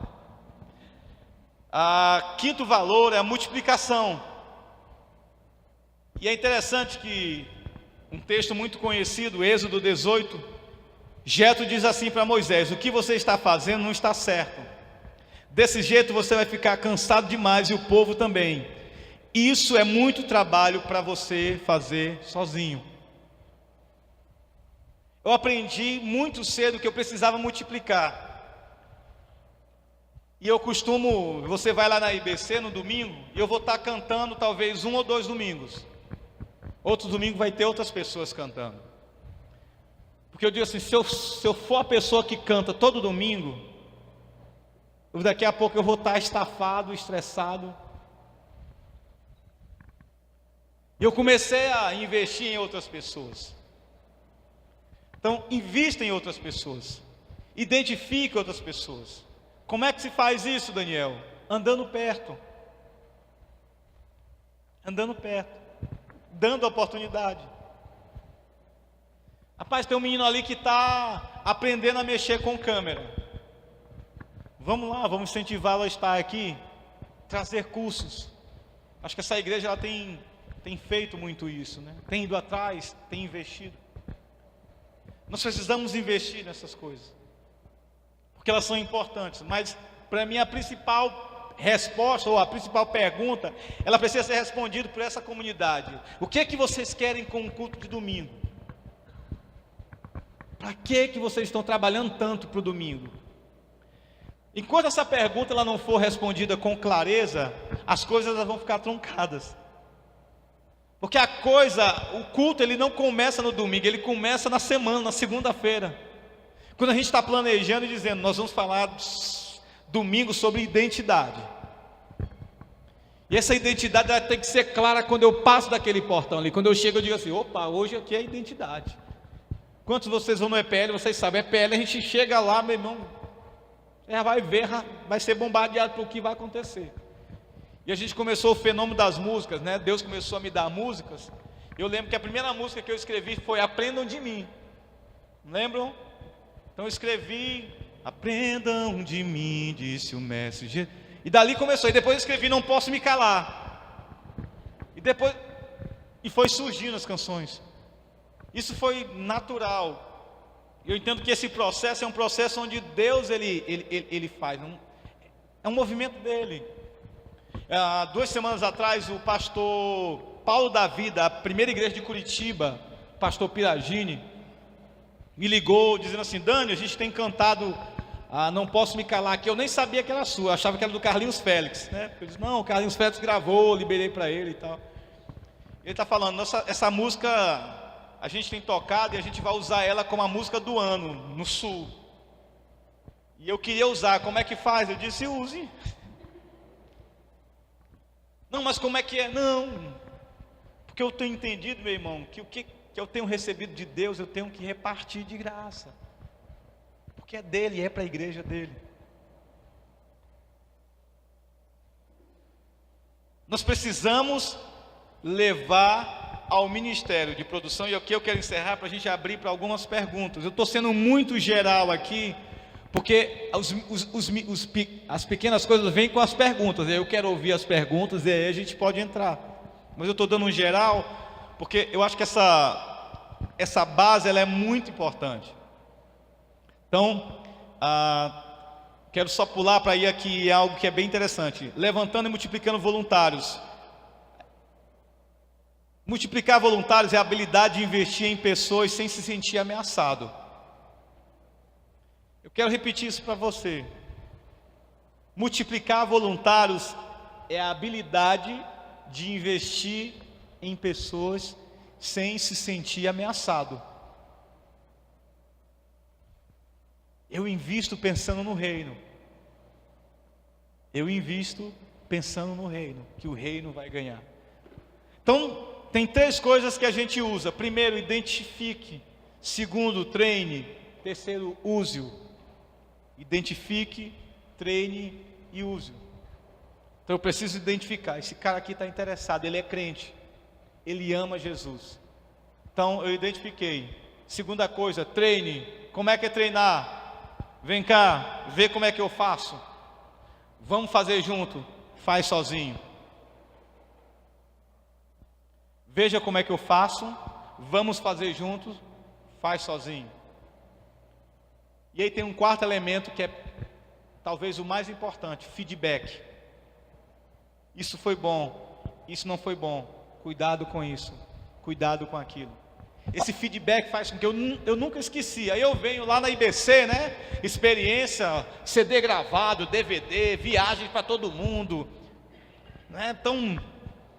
Quinto valor é a multiplicação. E é interessante que um texto muito conhecido, Êxodo 18, Jetro diz assim para Moisés: o que você está fazendo não está certo. Desse jeito você vai ficar cansado demais e o povo também. Isso é muito trabalho para você fazer sozinho. Eu aprendi muito cedo que eu precisava multiplicar. E eu costumo, você vai lá na IBC no domingo, e eu vou estar cantando talvez 1 ou 2 domingos. Outro domingo vai ter outras pessoas cantando. Porque eu digo assim, se eu for a pessoa que canta todo domingo, daqui a pouco eu vou estar estafado, estressado. E eu comecei a investir em outras pessoas. Então, invista em outras pessoas. Identifique outras pessoas. Como é que se faz isso, Daniel? Andando perto. Andando perto. Dando oportunidade. Rapaz, tem um menino ali que está aprendendo a mexer com câmera. Vamos lá, vamos incentivá-lo a estar aqui, trazer cursos. Acho que essa igreja ela tem feito muito isso, né? Tem ido atrás, tem investido. Nós precisamos investir nessas coisas, porque elas são importantes. Mas para mim a principal resposta, ou a principal pergunta, ela precisa ser respondida por essa comunidade. O que é que vocês querem com o culto de domingo? Para que vocês estão trabalhando tanto para o domingo? Enquanto essa pergunta ela não for respondida com clareza, as coisas elas vão ficar truncadas. Porque o culto ele não começa no domingo, ele começa na semana, na segunda-feira. Quando a gente está planejando e dizendo, nós vamos falar domingo sobre identidade. E essa identidade ela tem que ser clara quando eu passo daquele portão ali. Quando eu chego eu digo assim, opa, hoje aqui é identidade. Quantos de vocês vão no EPL, vocês sabem, EPL a gente chega lá, meu irmão, já vai ver, vai ser bombardeado pelo que vai acontecer. E a gente começou o fenômeno das músicas, né? Deus começou a me dar músicas. Eu lembro que a primeira música que eu escrevi foi Aprendam de Mim. Lembram? Então eu escrevi, aprendam de mim, disse o mestre. E dali começou, e depois eu escrevi Não Posso Me Calar. E foi surgindo as canções. Isso foi natural. Eu entendo que esse processo é um processo onde Deus ele faz. É um movimento dele. 2 semanas atrás, o pastor Paulo Davi, da primeira igreja de Curitiba, pastor Piragini, me ligou dizendo assim, Dani, a gente tem cantado Não Posso Me Calar aqui. Eu nem sabia que era sua, eu achava que era do Carlinhos Félix, né? Eu disse, não, o Carlinhos Félix gravou, liberei para ele e tal. Ele está falando, essa música a gente tem tocado e a gente vai usar ela como a música do ano, no Sul. E eu queria usar, como é que faz? Eu disse, use. Não, mas como é que é? Não, porque eu tenho entendido, meu irmão, que o que eu tenho recebido de Deus, eu tenho que repartir de graça. Porque é dele, é para a igreja dele. Nós precisamos levar ao ministério de produção, e aqui eu quero encerrar para a gente abrir para algumas perguntas. Eu estou sendo muito geral aqui, porque as pequenas coisas vêm com as perguntas. Eu quero ouvir as perguntas e aí a gente pode entrar. Mas eu estou dando um geral, porque eu acho que essa base ela é muito importante. Então, quero só pular para ir aqui algo que é bem interessante. Levantando e multiplicando voluntários. Multiplicar voluntários é a habilidade de investir em pessoas sem se sentir ameaçado. Eu quero repetir isso para você. Multiplicar voluntários é a habilidade de investir em pessoas sem se sentir ameaçado. Eu invisto pensando no reino. Eu invisto pensando no reino, que o reino vai ganhar. Então, tem 3 coisas que a gente usa. Primeiro, identifique. Segundo, treine. Terceiro, use-o. Identifique, treine e use-o. Então eu preciso identificar, esse cara aqui está interessado, ele é crente, ele ama Jesus. Então eu identifiquei. Segunda coisa, treine. Como é que é treinar? Vem cá, vê como é que eu faço. Vamos fazer junto, faz sozinho. Veja como é que eu faço, vamos fazer juntos, faz sozinho. E aí tem um 4º elemento que é talvez o mais importante, feedback. Isso foi bom, isso não foi bom, cuidado com isso, cuidado com aquilo. Esse feedback faz com que eu nunca esqueci. Aí eu venho lá na IBC, né? Experiência, CD gravado, DVD, viagem para todo mundo, né? Então,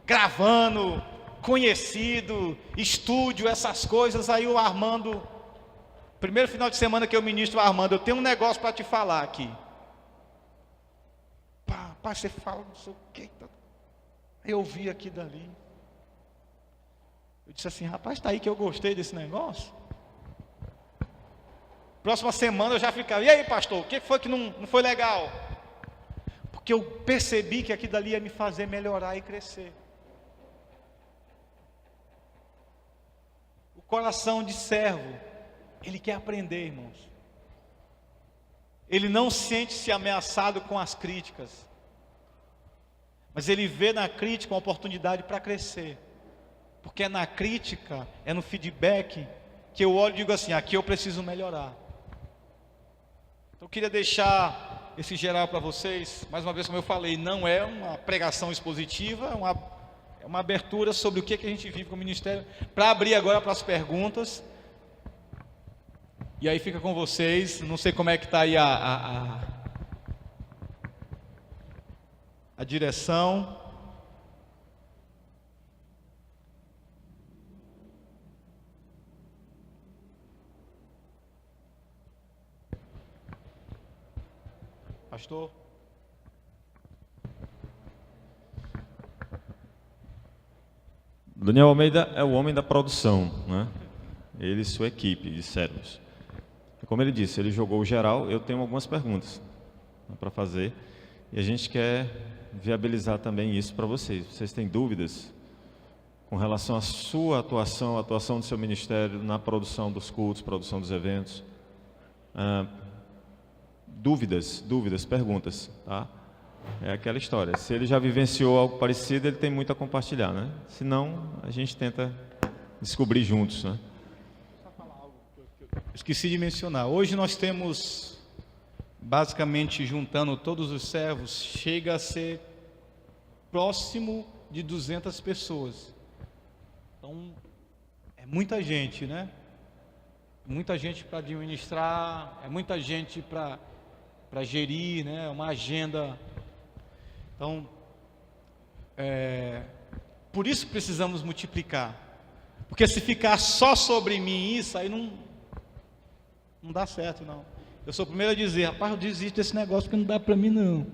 gravando, conhecido, estúdio, essas coisas. Aí o Armando, primeiro final de semana que eu ministro, Armando, eu tenho um negócio para te falar aqui. Pai, você fala não sei o que. Eu ouvi aqui dali. Eu disse assim, rapaz, está aí que eu gostei desse negócio. Próxima semana eu já ficava, e aí pastor, o que foi que não foi legal? Porque eu percebi que aquilo dali ia me fazer melhorar e crescer. O coração de servo, ele quer aprender, irmãos. Ele não sente-se ameaçado com as críticas, mas ele vê na crítica uma oportunidade para crescer. Porque é na crítica, é no feedback, que eu olho e digo assim, aqui eu preciso melhorar. Então eu queria deixar esse geral para vocês, mais uma vez como eu falei, não é uma pregação expositiva, é uma abertura sobre o que a gente vive com o ministério, para abrir agora para as perguntas. E aí fica com vocês, não sei como é que está aí a direção. Pastor? Daniel Almeida é o homem da produção, né? Ele e sua equipe de servos. Como ele disse, ele jogou o geral. Eu tenho algumas perguntas para fazer e a gente quer viabilizar também isso para vocês. Vocês têm dúvidas com relação à sua atuação, a atuação do seu ministério na produção dos cultos, produção dos eventos? Dúvidas, perguntas, tá? É aquela história. Se ele já vivenciou algo parecido, ele tem muito a compartilhar, né? Se não, a gente tenta descobrir juntos, né? Esqueci de mencionar. Hoje nós temos, basicamente, juntando todos os servos, chega a ser próximo de 200 pessoas. Então, é muita gente, né? Muita gente para administrar, é muita gente para gerir, né? Uma agenda. Então, por isso precisamos multiplicar. Porque se ficar só sobre mim isso, aí não dá certo, não. Eu sou o primeiro a dizer, rapaz, eu desisto desse negócio porque não dá para mim, não.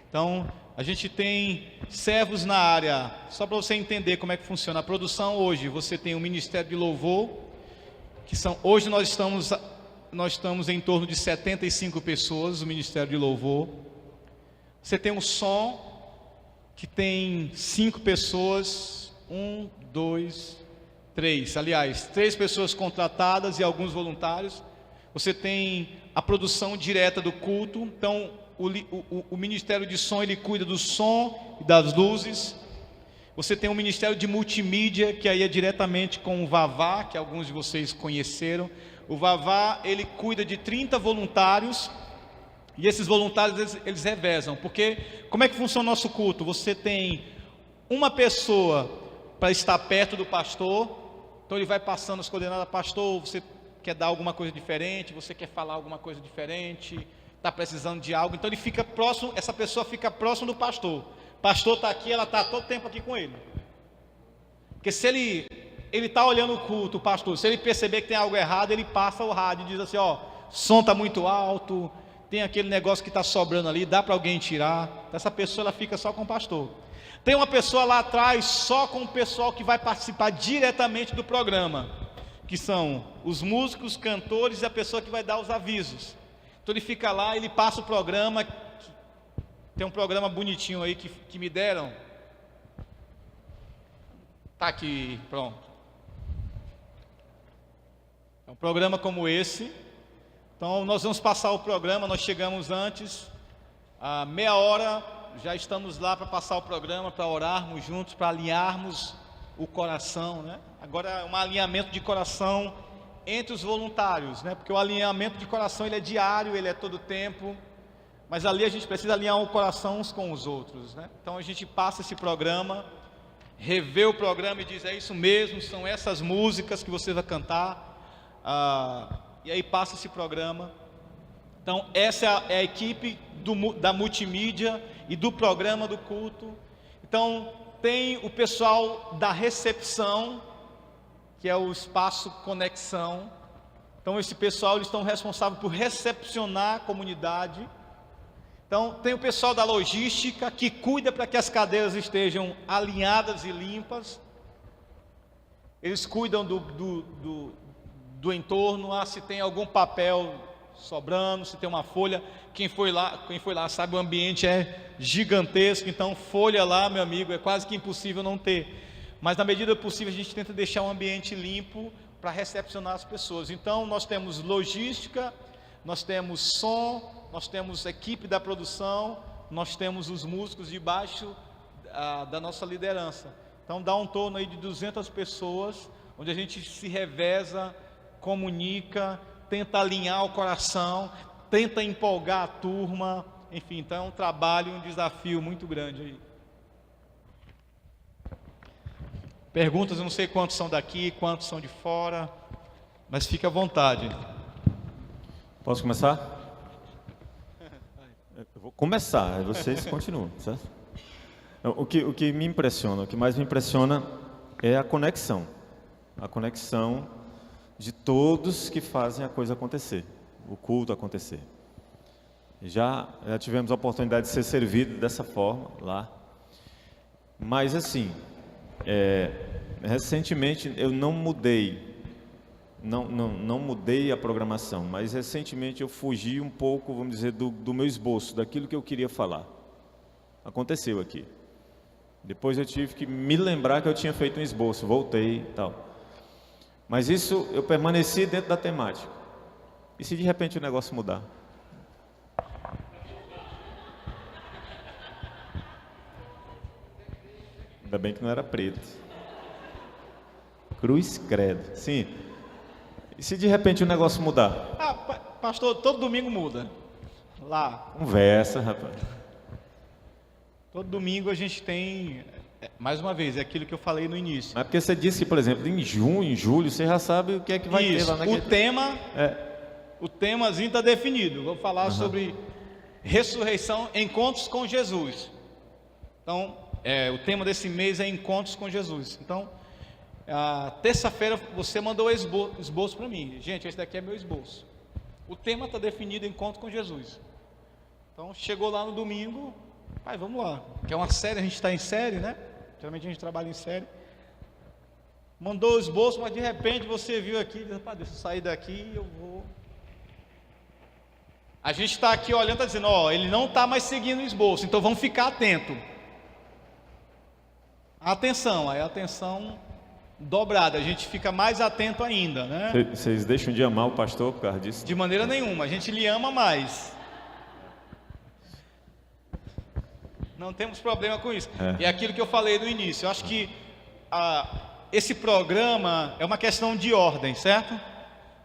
Então, a gente tem servos na área, só para você entender como é que funciona a produção hoje. Você tem o Ministério de Louvor, que hoje nós estamos em torno de 75 pessoas, o Ministério de Louvor. Você tem o som, que tem 5 pessoas, 1, 2, 3, aliás, 3 pessoas contratadas e alguns voluntários. Você tem a produção direta do culto. Então, o Ministério de Som, ele cuida do som e das luzes. Você tem o Ministério de Multimídia, que aí é diretamente com o Vavá, que alguns de vocês conheceram. O Vavá, ele cuida de 30 voluntários, e esses voluntários, eles revezam, porque como é que funciona o nosso culto? Você tem uma pessoa para estar perto do pastor, então ele vai passando as coordenadas, pastor, você quer dar alguma coisa diferente, você quer falar alguma coisa diferente, está precisando de algo, então ele fica próximo, essa pessoa fica próximo do pastor. O pastor está aqui, ela está todo tempo aqui com ele. Porque se ele ele está olhando o culto, o pastor, se ele perceber que tem algo errado, ele passa o rádio e diz assim, ó, som está muito alto, tem aquele negócio que está sobrando ali, dá para alguém tirar. Essa pessoa ela fica só com o pastor. Tem uma pessoa lá atrás só com o pessoal que vai participar diretamente do programa, que são os músicos, cantores e a pessoa que vai dar os avisos. Então ele fica lá, ele passa o programa. Tem um programa bonitinho aí que me deram. Tá aqui, pronto. É um programa como esse. Então nós vamos passar o programa, nós chegamos antes, a meia hora, já estamos lá para passar o programa, para orarmos juntos, para alinharmos o coração, né? Agora é um alinhamento de coração entre os voluntários, né? Porque o alinhamento de coração ele é diário, ele é todo tempo, mas ali a gente precisa alinhar o coração uns com os outros, né? Então a gente passa esse programa, revê o programa e diz, é isso mesmo, são essas músicas que você vai cantar, e aí passa esse programa. Então essa é a equipe da multimídia e do programa do culto. Então tem o pessoal da recepção, que é o espaço conexão. Então esse pessoal, eles estão responsáveis por recepcionar a comunidade. Então tem o pessoal da logística, que cuida para que as cadeiras estejam alinhadas e limpas. Eles cuidam do entorno, se tem algum papel sobrando, se tem uma folha. Quem foi lá sabe, o ambiente é gigantesco, então folha lá, meu amigo, é quase que impossível não ter. Mas na medida possível a gente tenta deixar um ambiente limpo para recepcionar as pessoas. Então nós temos logística, nós temos som, nós temos equipe da produção, nós temos os músicos debaixo da nossa liderança. Então dá um torno aí de 200 pessoas, onde a gente se reveza, comunica, tenta alinhar o coração, tenta empolgar a turma, enfim, então é um trabalho, um desafio muito grande aí. Perguntas, eu não sei quantos são daqui, quantos são de fora, mas fique à vontade. Posso começar? Eu vou começar, aí vocês continuam, certo? O que me impressiona, o que mais me impressiona é a conexão de todos que fazem a coisa acontecer, o culto acontecer. Já tivemos a oportunidade de ser servido dessa forma lá, mas assim, recentemente eu não mudei a programação, mas recentemente eu fugi um pouco, vamos dizer, do meu esboço, daquilo que eu queria falar. Aconteceu aqui. Depois eu tive que me lembrar que eu tinha feito um esboço, voltei e tal. Mas isso, eu permaneci dentro da temática. E se de repente o negócio mudar? Ainda bem que não era preto. Cruz credo. Sim. E se de repente o negócio mudar? Pastor, todo domingo muda. Lá. Conversa, rapaz. Todo domingo a gente tem, mais uma vez, é aquilo que eu falei no início. Mas porque você disse que, por exemplo, em junho, em julho, você já sabe o que é que vai ter lá naquele... O temazinho está definido. Vou falar sobre ressurreição, encontros com Jesus. Então, o tema desse mês é encontros com Jesus. Então, terça-feira você mandou o esboço para mim. Gente, esse daqui é meu esboço. O tema está definido, encontro com Jesus. Então, chegou lá no domingo, vamos lá. Que é uma série, a gente está em série, né? Geralmente a gente trabalha em série. Mandou o esboço, mas de repente você viu aqui, deixa eu sair daqui, eu vou... A gente está aqui olhando, está dizendo, ele não está mais seguindo o esboço, então vamos ficar atento. Atenção, aí a atenção dobrada, a gente fica mais atento ainda, né? Vocês deixam de amar o pastor por causa disso? De maneira nenhuma, a gente lhe ama mais. Não temos problema com isso. É aquilo que eu falei no início. Eu acho que esse programa é uma questão de ordem, certo?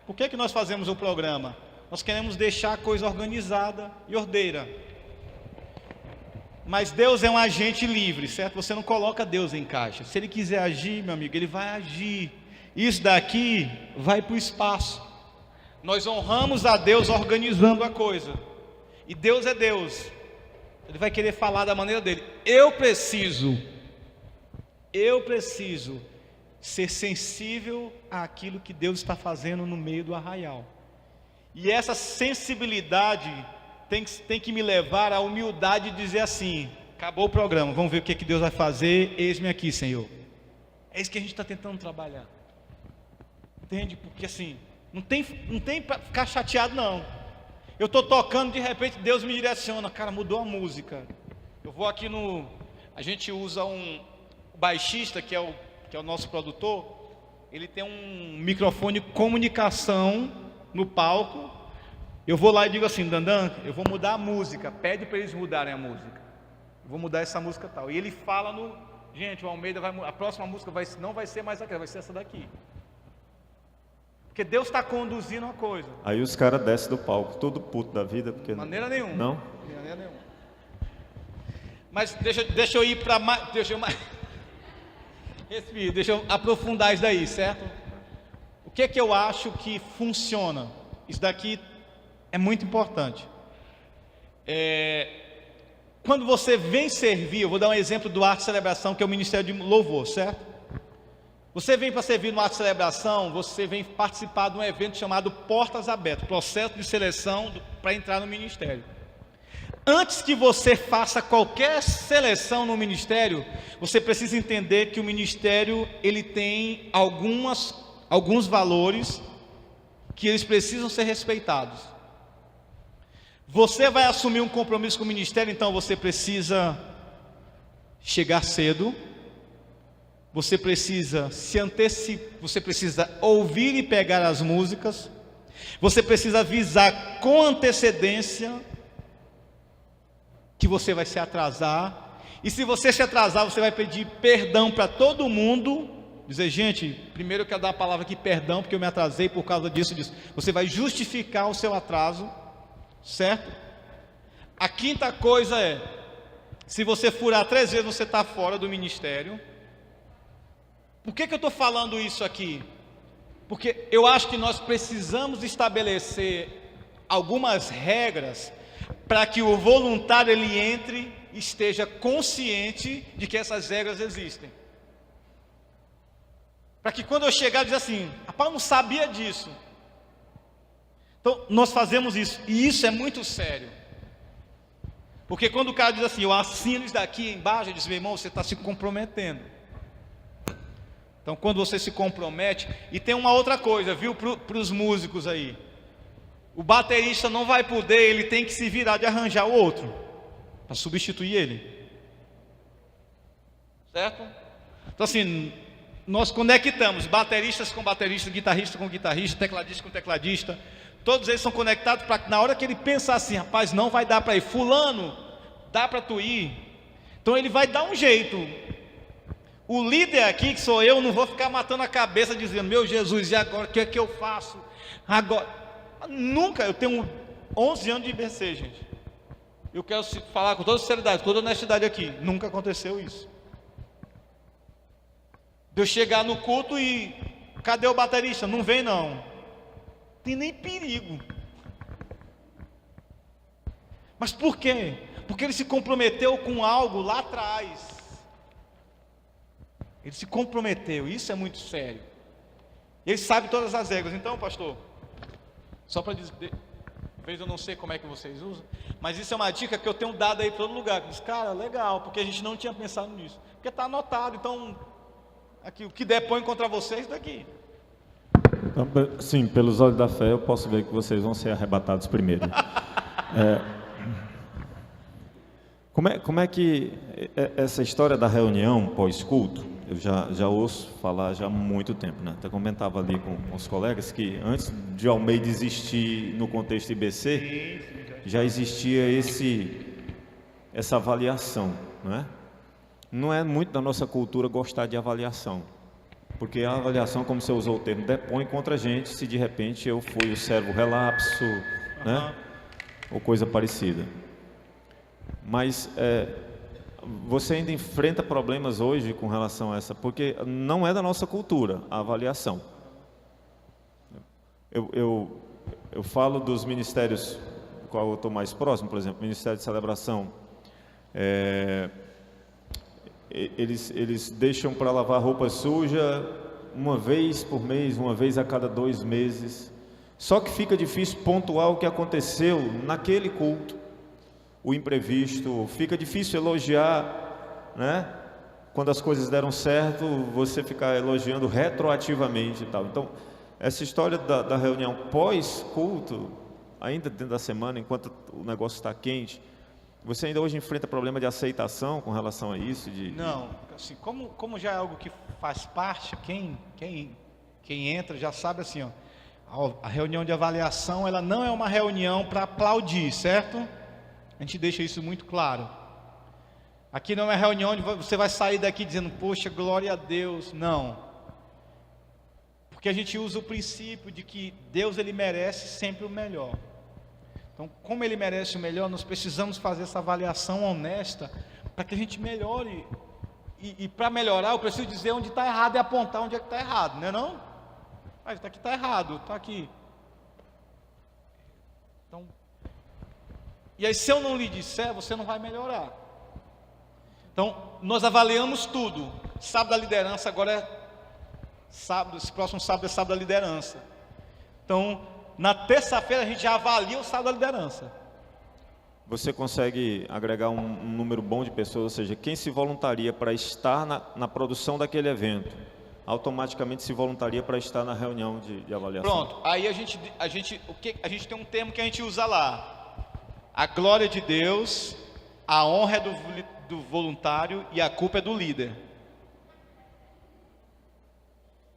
Por que nós fazemos o programa? Nós queremos deixar a coisa organizada e ordeira. Mas Deus é um agente livre, certo? Você não coloca Deus em caixa. Se Ele quiser agir, meu amigo, Ele vai agir. Isso daqui vai para o espaço. Nós honramos a Deus organizando a coisa. E Deus é Deus. Ele vai querer falar da maneira dele. Eu preciso ser sensível àquilo que Deus está fazendo no meio do arraial. E essa sensibilidade tem que me levar à humildade de dizer assim: acabou o programa, vamos ver o que Deus vai fazer, eis-me aqui, Senhor. É isso que a gente está tentando trabalhar. Entende? Porque assim, não tem para ficar chateado não. Eu estou tocando, de repente Deus me direciona, cara, mudou a música. Eu vou aqui a gente usa um baixista, que é o nosso produtor, ele tem um microfone de comunicação no palco. Eu vou lá e digo assim: Dandan, eu vou mudar a música, pede para eles mudarem a música. Eu vou mudar essa música tal. E ele fala gente, o Almeida a próxima música não vai ser mais aquela, vai ser essa daqui. Porque Deus está conduzindo uma coisa. Aí os caras descem do palco, todo puto da vida, porque... De maneira nenhuma. Não? De maneira nenhuma. Mas deixa eu ir para mais... Respire, deixa eu aprofundar isso daí, certo? O que eu acho que funciona? Isso daqui é muito importante. Quando você vem servir, eu vou dar um exemplo do Arte de Celebração, que é o Ministério de Louvor, certo? Você vem para servir no Arte de Celebração, você vem participar de um evento chamado Portas Abertas, processo de seleção para entrar no ministério. Antes que você faça qualquer seleção no ministério, você precisa entender que o ministério ele tem alguns valores que eles precisam ser respeitados. Você vai assumir um compromisso com o ministério, então você precisa chegar cedo. Você precisa se antecipar, você precisa ouvir e pegar as músicas, você precisa avisar com antecedência que você vai se atrasar, e se você se atrasar, você vai pedir perdão para todo mundo, dizer: gente, primeiro eu quero dar a palavra aqui, perdão, porque eu me atrasei por causa disso. Você vai justificar o seu atraso, certo? A quinta coisa é: se você furar 3 vezes, você está fora do ministério. Por que eu estou falando isso aqui? Porque eu acho que nós precisamos estabelecer algumas regras para que o voluntário ele entre e esteja consciente de que essas regras existem. Para que quando eu chegar, dizer assim: rapaz, eu não sabia disso. Então, nós fazemos isso, e isso é muito sério. Porque quando o cara diz assim: eu assino isso daqui embaixo, ele diz: meu irmão, você está se comprometendo. Então, quando você se compromete, e tem uma outra coisa, viu, para os músicos aí, o baterista não vai poder, ele tem que se virar de arranjar o outro, para substituir ele, certo? Então assim, nós conectamos bateristas com baterista, guitarrista com guitarrista, tecladista com tecladista, todos eles são conectados para que na hora que ele pensar assim: rapaz, não vai dar para ir, fulano, dá para tu ir, então ele vai dar um jeito. O líder aqui, que sou eu, não vou ficar matando a cabeça dizendo: meu Jesus, e agora, o que é que eu faço? Agora, nunca, eu tenho 11 anos de IBC, gente. Eu quero falar com toda sinceridade, com toda honestidade aqui, nunca aconteceu isso. De eu chegar no culto e: cadê o baterista? Não vem não. Tem nem perigo. Mas por quê? Porque ele se comprometeu com algo lá atrás. Ele se comprometeu, isso é muito sério. Ele sabe todas as regras. Então, pastor, só para dizer, talvez eu não sei como é que vocês usam, mas isso é uma dica que eu tenho dado aí para todo lugar. Diz: cara, legal, porque a gente não tinha pensado nisso. Porque está anotado, então, aqui, o que der põe contra vocês daqui. Então, sim, pelos olhos da fé eu posso ver que vocês vão ser arrebatados primeiro. Como é que essa história da reunião pós-culto, eu já ouço falar já há muito tempo, né? Até comentava ali com os colegas que antes de Almeida existir no contexto IBC, já existia essa avaliação, não é? Não é muito da nossa cultura gostar de avaliação, porque a avaliação, como você usou o termo, depõe contra a gente se de repente eu fui o servo relapso, né? Ou coisa parecida. Mas você ainda enfrenta problemas hoje com relação a essa, porque não é da nossa cultura a avaliação. Eu falo dos ministérios do qual eu estou mais próximo, por exemplo, Ministério de Celebração. Eles deixam para lavar roupa suja uma vez por mês, uma vez a cada 2 meses. Só que fica difícil pontuar o que aconteceu naquele culto, o imprevisto. Fica difícil elogiar, né? Quando as coisas deram certo, você ficar elogiando retroativamente e tal. Então, essa história da reunião pós-culto, ainda dentro da semana, enquanto o negócio está quente, você ainda hoje enfrenta problema de aceitação com relação a isso? Não, assim, como já é algo que faz parte, quem entra já sabe assim, ó, a reunião de avaliação, ela não é uma reunião para aplaudir, certo? A gente deixa isso muito claro. Aqui não é reunião onde você vai sair daqui dizendo, poxa, glória a Deus. Não. Porque a gente usa o princípio de que Deus, ele merece sempre o melhor. Então, como ele merece o melhor, nós precisamos fazer essa avaliação honesta para que a gente melhore. E para melhorar, eu preciso dizer onde está errado e apontar onde é que está errado, não é não? Mas está aqui, está errado, está aqui. Então, e aí se eu não lhe disser, você não vai melhorar. Então, nós avaliamos tudo. Sábado da liderança, agora é sábado, esse próximo sábado é sábado da liderança. Então, na terça-feira a gente já avalia o sábado da liderança. Você consegue agregar um número bom de pessoas, ou seja, quem se voluntaria para estar na produção daquele evento, automaticamente se voluntaria para estar na reunião de avaliação. Pronto, aí a gente tem um termo que a gente usa lá: a glória de Deus, a honra é do voluntário e a culpa é do líder.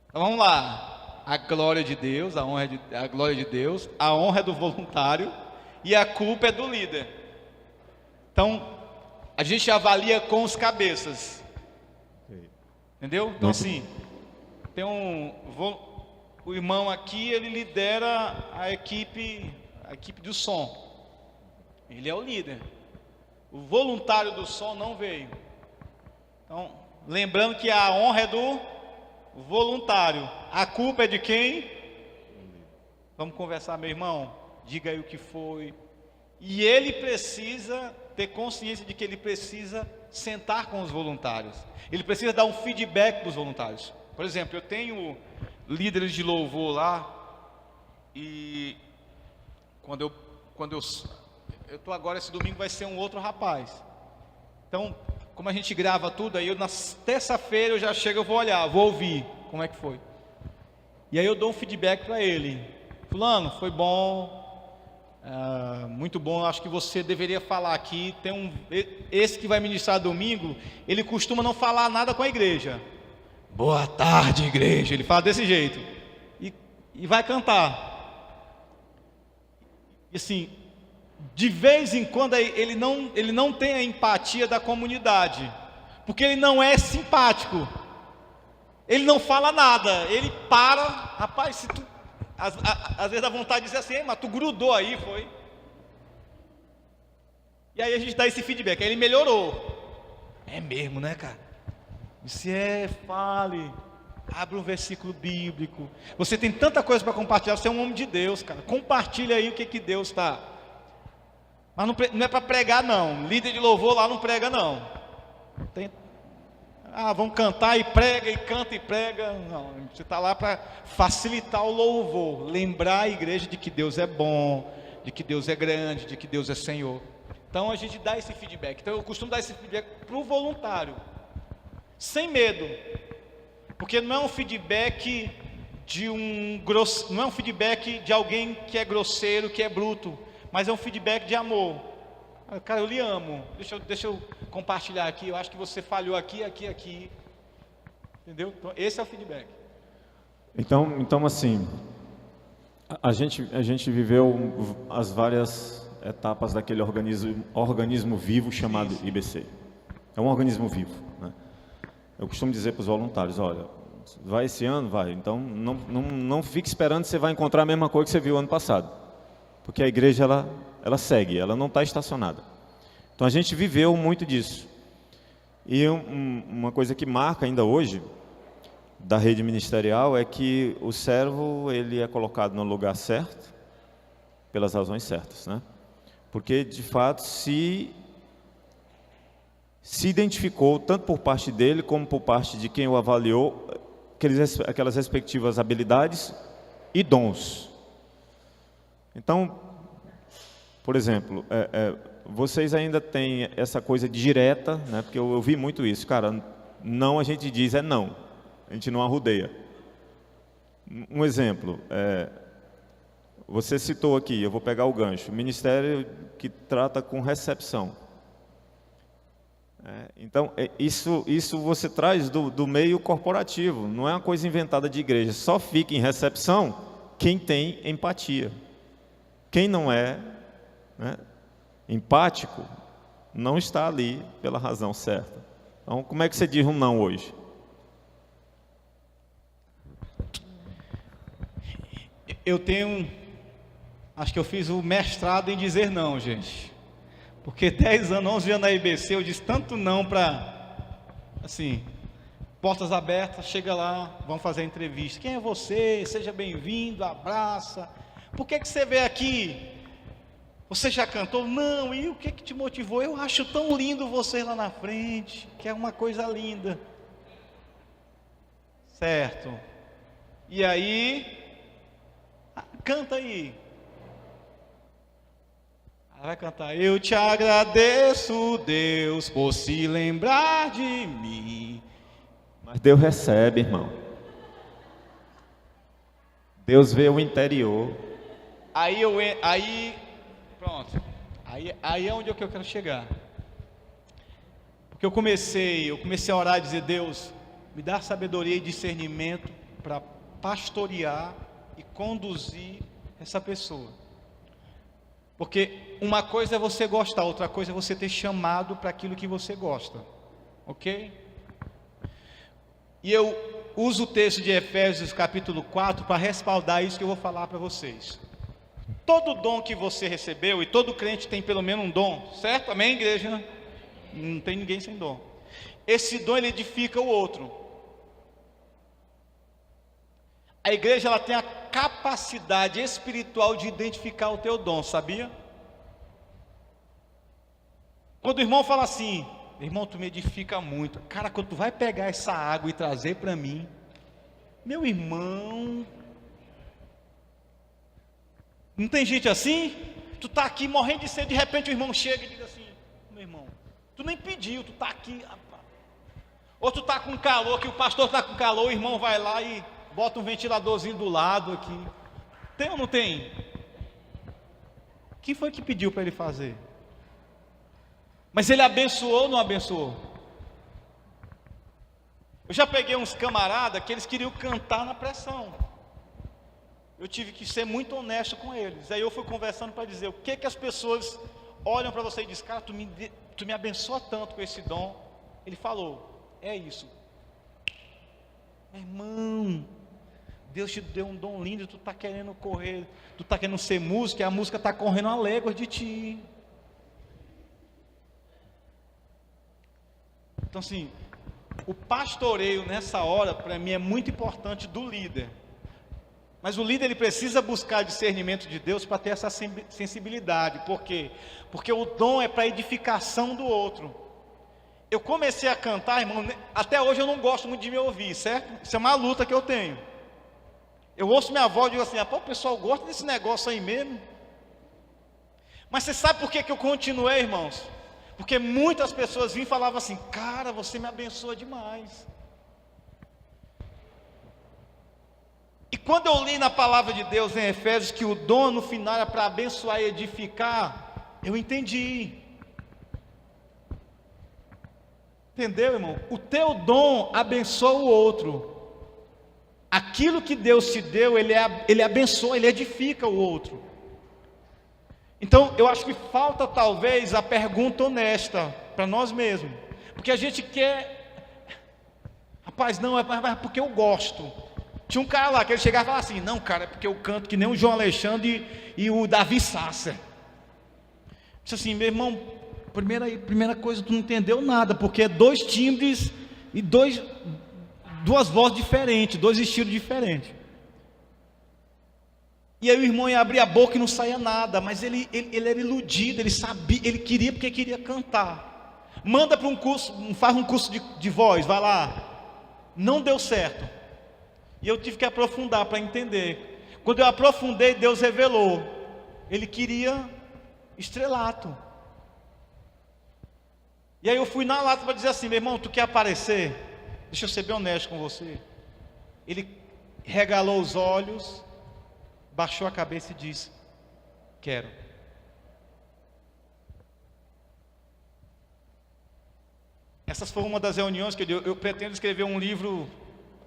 Então vamos lá: a glória de Deus, a glória de Deus, a honra é do voluntário e a culpa é do líder. Então a gente avalia com os cabeças, entendeu? Então assim, tem o irmão aqui, ele lidera a equipe do som, ele é o líder. O voluntário do som não veio. Então, lembrando que a honra é do voluntário, a culpa é de quem? Vamos conversar, meu irmão, diga aí o que foi. E ele precisa ter consciência de que ele precisa sentar com os voluntários, ele precisa dar um feedback dos voluntários. Por exemplo, eu tenho líderes de louvor lá, e quando eu estou agora, esse domingo vai ser um outro rapaz. Então, como a gente grava tudo, aí na terça-feira eu já chego, eu vou olhar, vou ouvir como é que foi. E aí eu dou um feedback para ele: fulano, foi bom, muito bom, acho que você deveria falar aqui. Esse que vai ministrar domingo, ele costuma não falar nada com a igreja. Boa tarde, igreja. Ele fala desse jeito e vai cantar. E assim, de vez em quando ele não tem a empatia da comunidade, porque ele não é simpático, ele não fala nada, ele para. Rapaz, se tu às vezes dá vontade de dizer assim: mas tu grudou aí, foi? E aí a gente dá esse feedback, aí ele melhorou. É mesmo, né, cara? Você fale, abre um versículo bíblico. Você tem tanta coisa para compartilhar, você é um homem de Deus, cara. Compartilha aí o que Deus está. Mas não é para pregar, não. Líder de louvor lá não prega, não. Vamos cantar e prega, e canta e prega. Não, você está lá para facilitar o louvor, lembrar a igreja de que Deus é bom, de que Deus é grande, de que Deus é Senhor. Então a gente dá esse feedback. Então eu costumo dar esse feedback para o voluntário, sem medo, porque não é um feedback não é um feedback de alguém que é grosseiro, que é bruto, mas é um feedback de amor. Cara, eu lhe amo, deixa eu compartilhar aqui, eu acho que você falhou aqui, entendeu? Então esse é o feedback. Então assim, a gente viveu as várias etapas daquele organismo vivo chamado IBC. É um organismo vivo, né? Eu costumo dizer para os voluntários: olha, vai esse ano? Vai. Então não fique esperando que você vai encontrar a mesma coisa que você viu ano passado, porque a igreja ela segue, ela não está estacionada. Então a gente viveu muito disso. E uma coisa que marca ainda hoje da rede ministerial é que o servo, ele é colocado no lugar certo pelas razões certas, né? Porque de fato se identificou, tanto por parte dele como por parte de quem o avaliou, aquelas respectivas habilidades e dons. Então, por exemplo, vocês ainda têm essa coisa direta, né? Porque eu vi muito isso, cara, não a gente diz é não, a gente não arrudeia. Um exemplo, você citou aqui, eu vou pegar o gancho, ministério que trata com recepção. Então, isso você traz do meio corporativo, não é uma coisa inventada de igreja, só fica em recepção quem tem empatia. Quem não é, né, empático, não está ali pela razão certa. Então, como é que você diz um não hoje? Eu tenho, acho que eu fiz o mestrado em dizer não, gente. Porque 10 anos, 11 anos na IBC, eu disse tanto não para, assim, portas abertas, chega lá, vamos fazer a entrevista. Quem é você? Seja bem-vindo, abraça. Por que você veio aqui? Você já cantou? Não, e o que te motivou? Eu acho tão lindo você lá na frente, que é uma coisa linda. Certo. E aí... canta aí. Ela vai cantar. Eu te agradeço, Deus, por se lembrar de mim. Mas Deus recebe, irmão. Deus vê o interior. Pronto. Aí é onde eu quero chegar. Porque eu comecei a orar e dizer: Deus, me dá sabedoria e discernimento para pastorear e conduzir essa pessoa. Porque uma coisa é você gostar, outra coisa é você ter chamado para aquilo que você gosta, ok? E eu uso o texto de Efésios capítulo 4 para respaldar isso que eu vou falar para vocês. Todo dom que você recebeu, e todo crente tem pelo menos um dom, certo? Amém, igreja? Não tem ninguém sem dom. Esse dom, ele edifica o outro. A igreja, ela tem a capacidade espiritual de identificar o teu dom, sabia? Quando o irmão fala assim: irmão, tu me edifica muito. Cara, quando tu vai pegar essa água e trazer para mim, meu irmão, não tem gente assim? Tu tá aqui morrendo de sede, de repente o irmão chega e diz assim: meu irmão, tu nem pediu, tu tá aqui, rapaz. Ou tu tá com calor, que o pastor tá com calor, o irmão vai lá e bota um ventiladorzinho do lado aqui. Tem ou não tem? Quem foi que pediu para ele fazer? Mas ele abençoou ou não abençoou? Eu já peguei uns camaradas que eles queriam cantar na pressão. Eu tive que ser muito honesto com eles. Aí eu fui conversando para dizer: o que as pessoas olham para você e dizem: cara, tu me abençoa tanto com esse dom. Ele falou: é isso. Meu irmão, Deus te deu um dom lindo, tu está querendo correr, tu está querendo ser músico, e a música está correndo a léguas de ti. Então assim, o pastoreio nessa hora, para mim, é muito importante do líder. Mas o líder, ele precisa buscar discernimento de Deus para ter essa sensibilidade. Por quê? Porque o dom é para edificação do outro. Eu comecei a cantar, irmão, até hoje eu não gosto muito de me ouvir, certo? Isso é uma luta que eu tenho. Eu ouço minha voz e digo assim: o pessoal gosta desse negócio aí mesmo. Mas você sabe por que eu continuei, irmãos? Porque muitas pessoas vinham e falavam assim: cara, você me abençoa demais. E quando eu li na palavra de Deus em Efésios que o dom no final era para abençoar e edificar, eu entendi. Entendeu, irmão? O teu dom abençoa o outro. Aquilo que Deus te deu, ele abençoa, ele edifica o outro. Então, eu acho que falta talvez a pergunta honesta para nós mesmos. Porque a gente quer... Rapaz, não, é porque eu gosto. Tinha um cara lá que ele chegava e falava assim: não, cara, é porque eu canto que nem o João Alexandre e o Davi Sasser. Disse assim: meu irmão, primeira coisa, tu não entendeu nada, porque é 2 timbres e 2 vozes diferentes, 2 estilos diferentes. E aí o irmão ia abrir a boca e não saía nada, mas ele era iludido, ele sabia, ele queria porque queria cantar. Manda para um curso, faz um curso de voz, vai lá. Não deu certo. E eu tive que aprofundar para entender. Quando eu aprofundei, Deus revelou. Ele queria estrelato. E aí eu fui na lata para dizer assim: meu irmão, tu quer aparecer? Deixa eu ser bem honesto com você. Ele regalou os olhos, baixou a cabeça e disse: quero. Essas foram uma das reuniões que eu pretendo escrever um livro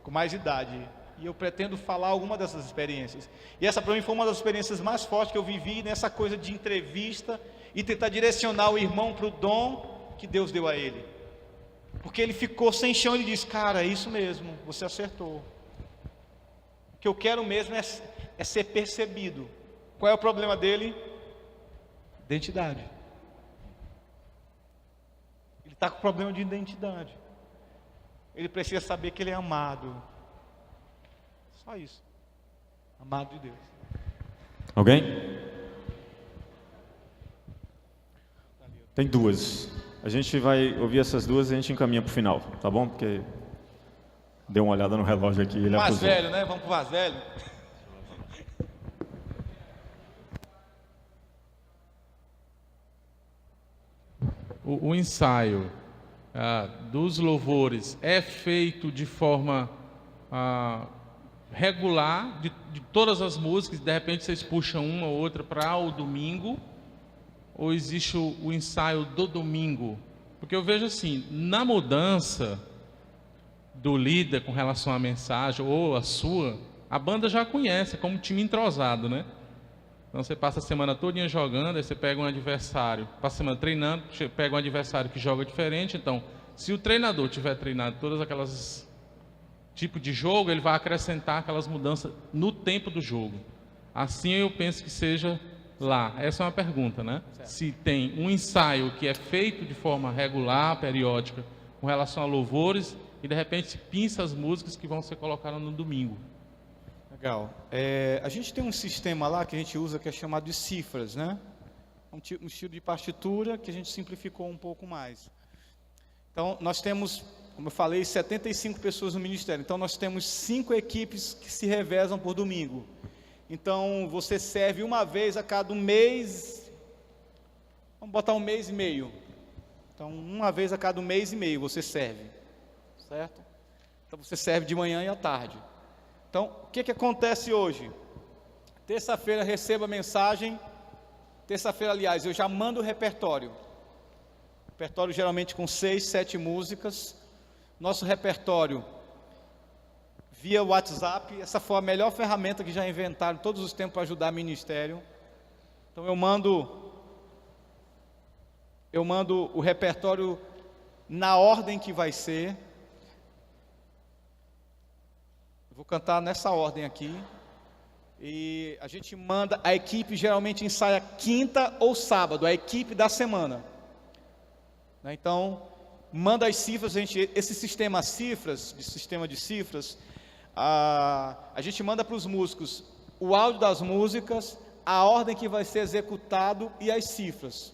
com mais idade. E eu pretendo falar alguma dessas experiências. E essa para mim foi uma das experiências mais fortes que eu vivi nessa coisa de entrevista e tentar direcionar o irmão para o dom que Deus deu a ele. Porque ele ficou sem chão e disse: cara, é isso mesmo, você acertou. O que eu quero mesmo é ser percebido. Qual é o problema dele? Identidade. Ele está com problema de identidade. Ele precisa saber que ele é amado. Só isso. Amado de Deus. Alguém? Tem duas. A gente vai ouvir essas duas e a gente encaminha para o final, tá bom? Porque deu uma olhada no relógio aqui. Ele mais acusou. velho, né? Vamos para o mais velho. O ensaio dos louvores é feito de forma regular, de todas as músicas, de repente vocês puxam uma ou outra para o domingo, ou existe o ensaio do domingo? Porque eu vejo assim, na mudança do líder com relação à mensagem, ou a sua, a banda já conhece, é como um time entrosado, né? Então você passa a semana todinha jogando, aí você pega um adversário, passa a semana treinando, pega um adversário que joga diferente. Então, se o treinador tiver treinado todas aquelas tipos de jogo, ele vai acrescentar aquelas mudanças no tempo do jogo. Assim eu penso que seja lá. Essa é uma pergunta, né? Certo. Se tem um ensaio que é feito de forma regular, periódica, com relação a louvores, e de repente se pinça as músicas que vão ser colocadas no domingo. Legal. A gente tem um sistema lá que a gente usa que é chamado de cifras, né? Um estilo de partitura que a gente simplificou um pouco mais. Então, nós temos, como eu falei, 75 pessoas no ministério. Então, nós temos 5 equipes que se revezam por domingo. Então, você serve uma vez a cada um mês. Vamos botar 1 mês e meio. Então, uma vez a cada 1 mês e meio você serve. Certo? Então, você serve de manhã e à tarde. Então, o que acontece hoje? Terça-feira recebo a mensagem. Terça-feira, aliás, eu já mando o repertório. Repertório geralmente com 6, 7 músicas. Nosso repertório via WhatsApp. Essa foi a melhor ferramenta que já inventaram todos os tempos para ajudar o ministério. Então eu mando o repertório na ordem que vai ser. Vou cantar nessa ordem aqui. E a gente manda, a equipe geralmente ensaia quinta ou sábado, a equipe da semana. Então, manda as cifras, esse sistema de cifras, a gente manda para os músicos o áudio das músicas, a ordem que vai ser executado e as cifras.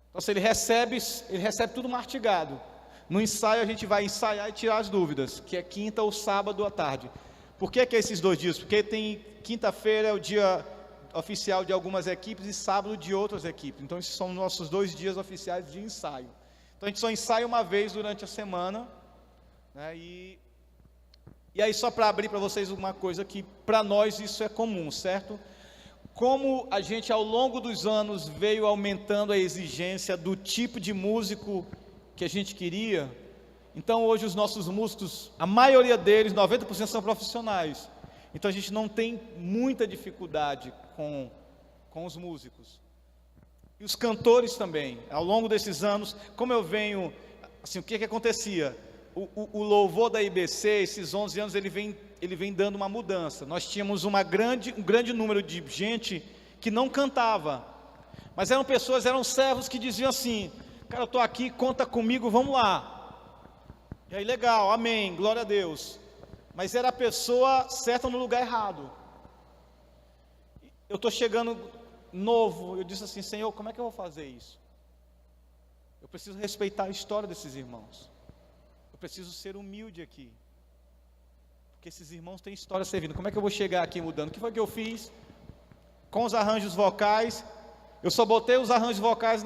Então, se ele recebe tudo mastigado. No ensaio a gente vai ensaiar e tirar as dúvidas, que é quinta ou sábado à tarde. Por que é esses 2 dias? Porque tem quinta-feira é o dia oficial de algumas equipes e sábado de outras equipes. Então esses são nossos 2 dias oficiais de ensaio. Então a gente só ensaia uma vez durante a semana, né? E aí só para abrir para vocês uma coisa que para nós isso é comum, certo? Como a gente ao longo dos anos veio aumentando a exigência do tipo de músico que a gente queria, então hoje os nossos músicos, a maioria deles, 90% são profissionais. Então a gente não tem muita dificuldade com os músicos. E os cantores também, ao longo desses anos, como eu venho, assim, o que acontecia? O louvor da IBC, esses 11 anos, ele vem dando uma mudança. Nós tínhamos um grande número de gente que não cantava, mas eram servos que diziam assim: cara, eu estou aqui, conta comigo, vamos lá. E aí, legal, amém, glória a Deus. Mas era a pessoa certa no lugar errado. Eu estou chegando novo, eu disse assim: Senhor, como é que eu vou fazer isso? Eu preciso respeitar a história desses irmãos. Eu preciso ser humilde aqui. Porque esses irmãos têm história servindo. Como é que eu vou chegar aqui mudando? O que foi que eu fiz com os arranjos vocais? Eu só botei os arranjos vocais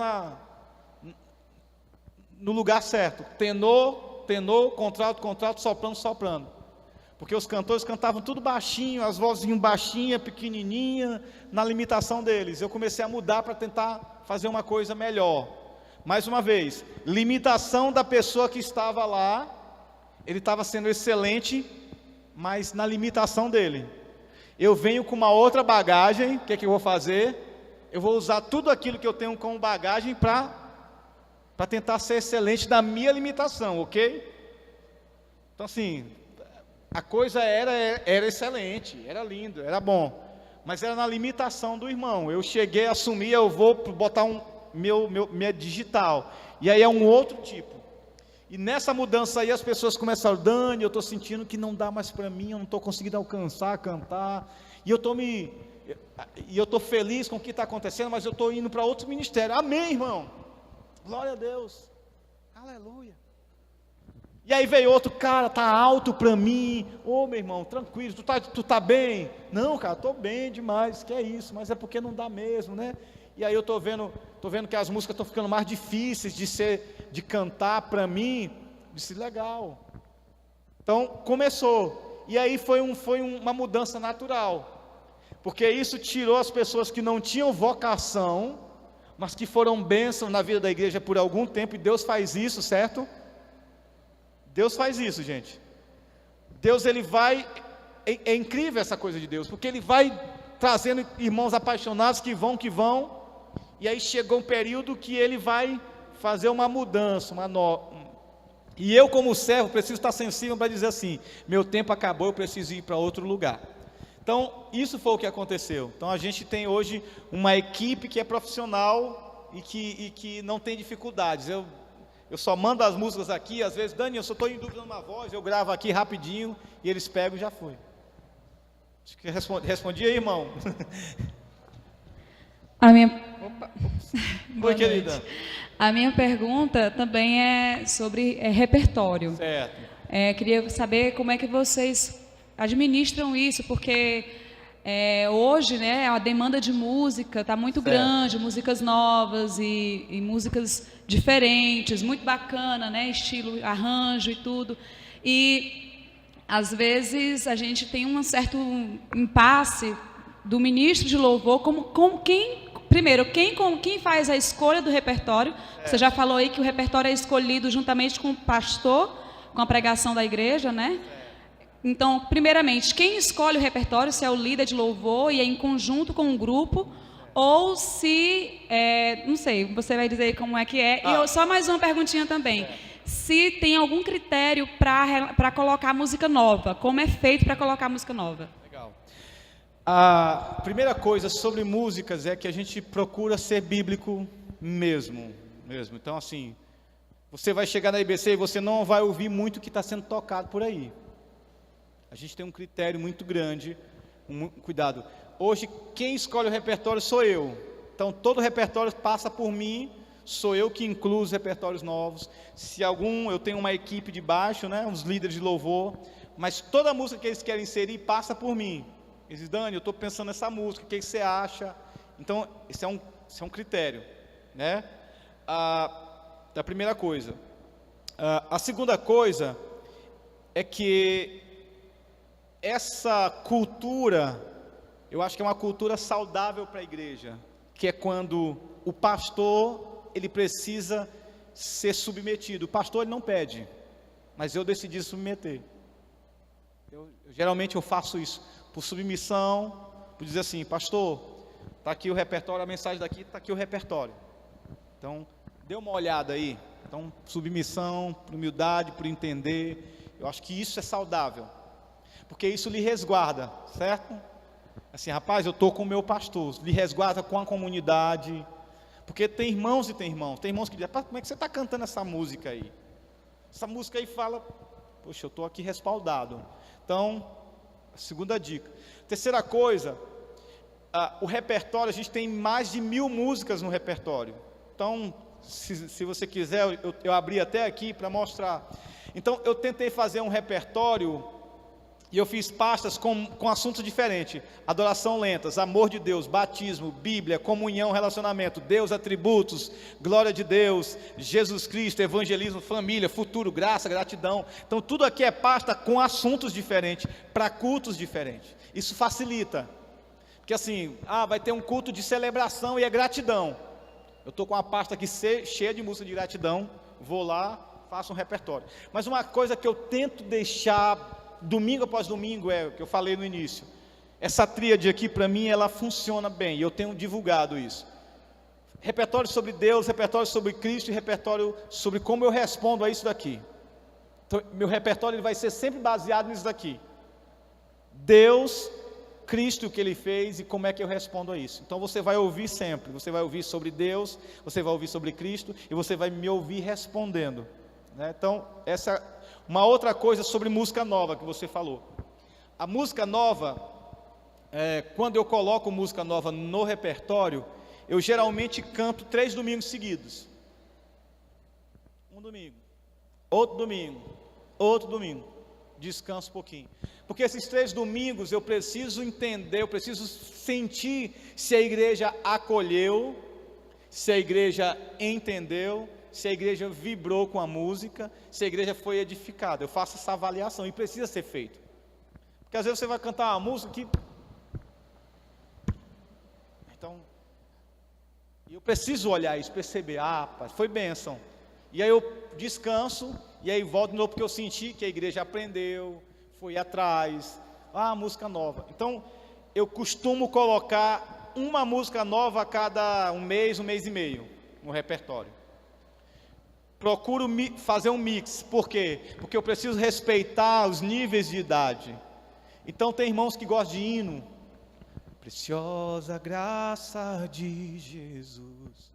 no lugar certo. Tenor, tenor, contralto, contralto, soprano, soprano. Porque os cantores cantavam tudo baixinho, as vozes baixinha, pequenininha, na limitação deles. Eu comecei a mudar para tentar fazer uma coisa melhor. Mais uma vez, limitação da pessoa que estava lá, ele estava sendo excelente, mas na limitação dele. Eu venho com uma outra bagagem, o que é que eu vou fazer? Eu vou usar tudo aquilo que eu tenho como bagagem para tentar ser excelente da minha limitação, ok? Então assim, a coisa era excelente, era lindo, era bom, mas era na limitação do irmão. Eu cheguei a assumir, eu vou botar minha digital, e aí é um outro tipo. E nessa mudança aí as pessoas começaram, Dani, eu estou sentindo que não dá mais para mim, eu não estou conseguindo alcançar, cantar, e eu estou feliz com o que está acontecendo, mas eu estou indo para outro ministério. Amém, irmão? Glória a Deus, aleluia. E aí veio outro, cara, tá alto para mim. Ô, meu irmão, tranquilo, tu tá bem? Não, cara, tô bem demais, que é isso, mas é porque não dá mesmo, né? E aí eu tô vendo que as músicas estão ficando mais difíceis de cantar para mim. Disse, legal. Então começou. E aí foi uma mudança natural. Porque isso tirou as pessoas que não tinham vocação, mas que foram bênçãos na vida da igreja por algum tempo, e Deus faz isso, certo? Deus faz isso, gente. Deus, ele vai, é incrível essa coisa de Deus, porque ele vai trazendo irmãos apaixonados que vão, e aí chegou um período que ele vai fazer uma mudança, e eu como servo preciso estar sensível para dizer assim, meu tempo acabou, eu preciso ir para outro lugar. Então, isso foi o que aconteceu. Então, a gente tem hoje uma equipe que é profissional e que não tem dificuldades. Eu só mando as músicas aqui, às vezes, Dani, eu só estou em dúvida numa voz, eu gravo aqui rapidinho, e eles pegam e já foi. Acho que respondi aí, irmão. A minha... Oi, querida. A minha pergunta também é sobre repertório. Certo. Queria saber como é que vocês administram isso, porque hoje, né, a demanda de música está muito grande, músicas novas e músicas diferentes, muito bacana, né, estilo, arranjo e tudo. E às vezes a gente tem um certo impasse do ministro de louvor, quem faz a escolha do repertório. Você já falou aí que o repertório é escolhido juntamente com o pastor, com a pregação da igreja, né? Então, primeiramente, quem escolhe o repertório, se é o líder de louvor e é em conjunto com o grupo, ou se, não sei, você vai dizer como é que é. E só mais uma perguntinha também. Se tem algum critério para colocar música nova, como é feito para colocar música nova? Legal. A primeira coisa sobre músicas é que a gente procura ser bíblico mesmo. Então, assim, você vai chegar na IBC e você não vai ouvir muito o que está sendo tocado por aí. A gente tem um critério muito grande, cuidado. Hoje, quem escolhe o repertório sou eu. Então, todo o repertório passa por mim, sou eu que incluo os repertórios novos. Se eu tenho uma equipe de baixo, né, uns líderes de louvor, mas toda música que eles querem inserir passa por mim. Eles dizem, Dani, eu estou pensando nessa música, o que você acha? Então, esse é um critério, né? A primeira coisa. A segunda coisa é que essa cultura, eu acho que é uma cultura saudável para a igreja, que é quando o pastor, ele precisa ser submetido. O pastor, ele não pede, mas eu decidi submeter. Geralmente eu faço isso, por submissão, por dizer assim, pastor, está aqui o repertório, a mensagem daqui, está aqui o repertório. Então, dê uma olhada aí. Então, submissão, por humildade, por entender, eu acho que isso é saudável. Porque isso lhe resguarda, certo? Assim, rapaz, eu estou com o meu pastor, lhe resguarda com a comunidade, porque tem irmãos e tem irmãos que dizem, como é que você está cantando essa música aí? Essa música aí fala, poxa, eu estou aqui respaldado. Então, a segunda dica. Terceira coisa, o repertório, a gente tem mais de 1000 músicas no repertório. Então, se você quiser, eu abri até aqui para mostrar. Então, eu tentei fazer um repertório E eu fiz pastas com assuntos diferentes. Adoração lentas, amor de Deus, batismo, Bíblia, comunhão, relacionamento, Deus, atributos, glória de Deus, Jesus Cristo, evangelismo, família, futuro, graça, gratidão. Então tudo aqui é pasta com assuntos diferentes, para cultos diferentes. Isso facilita. Porque assim, vai ter um culto de celebração e é gratidão. Eu estou com uma pasta aqui cheia de música de gratidão, vou lá, faço um repertório. Mas uma coisa que eu tento deixar domingo após domingo é o que eu falei no início. Essa tríade aqui, para mim, ela funciona bem, e eu tenho divulgado isso. Repertório sobre Deus, repertório sobre Cristo e repertório sobre como eu respondo a isso daqui. Então, meu repertório ele vai ser sempre baseado nisso daqui. Deus, Cristo, o que Ele fez e como é que eu respondo a isso. Então você vai ouvir sempre, você vai ouvir sobre Deus, você vai ouvir sobre Cristo e você vai me ouvir respondendo. Então, essa uma outra coisa sobre música nova que você falou. A música nova, quando eu coloco música nova no repertório, eu geralmente canto 3 domingos seguidos. Um domingo, outro domingo, outro domingo. Descanso um pouquinho. Porque esses 3 domingos eu preciso entender, eu preciso sentir se a igreja acolheu, se a igreja entendeu, se a igreja vibrou com a música, se a igreja foi edificada. Eu faço essa avaliação e precisa ser feito. Porque às vezes você vai cantar uma música que... Então, eu preciso olhar isso, perceber, foi bênção. E aí eu descanso, e aí volto de novo, porque eu senti que a igreja aprendeu, foi atrás, música nova. Então, eu costumo colocar uma música nova a cada um mês e meio, no repertório. Procuro fazer um mix, por quê? Porque eu preciso respeitar os níveis de idade. Então tem irmãos que gostam de hino. Preciosa graça de Jesus,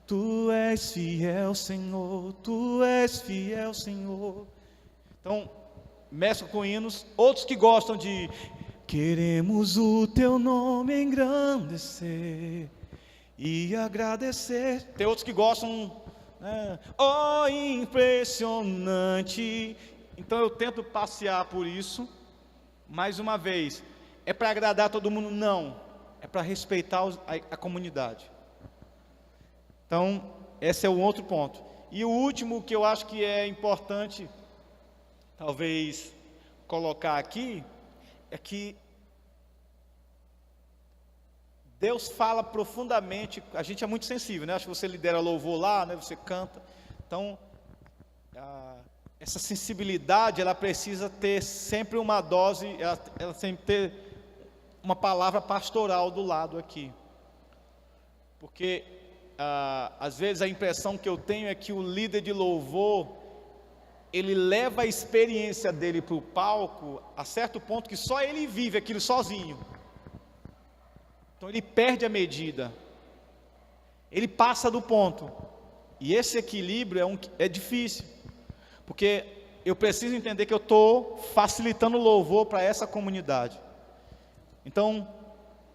Tu és fiel, Senhor, Tu és fiel, Senhor. Então, mesclo com hinos. Outros que gostam de queremos o Teu nome engrandecer e agradecer. Tem outros que gostam... impressionante. Então eu tento passear por isso. Mais uma vez, é para agradar todo mundo? Não, é para respeitar a comunidade. Então esse é um outro ponto. E o último que eu acho que é importante talvez colocar aqui é que Deus fala profundamente, a gente é muito sensível, né? Acho que você lidera louvor lá, né? Você canta. Então, essa sensibilidade, ela precisa ter sempre uma dose, ela sempre ter uma palavra pastoral do lado aqui. Porque, às vezes, a impressão que eu tenho é que o líder de louvor, ele leva a experiência dele para o palco, a certo ponto que só ele vive aquilo sozinho. Então ele perde a medida, ele passa do ponto, e esse equilíbrio é difícil, porque eu preciso entender que eu estou facilitando o louvor para essa comunidade. Então,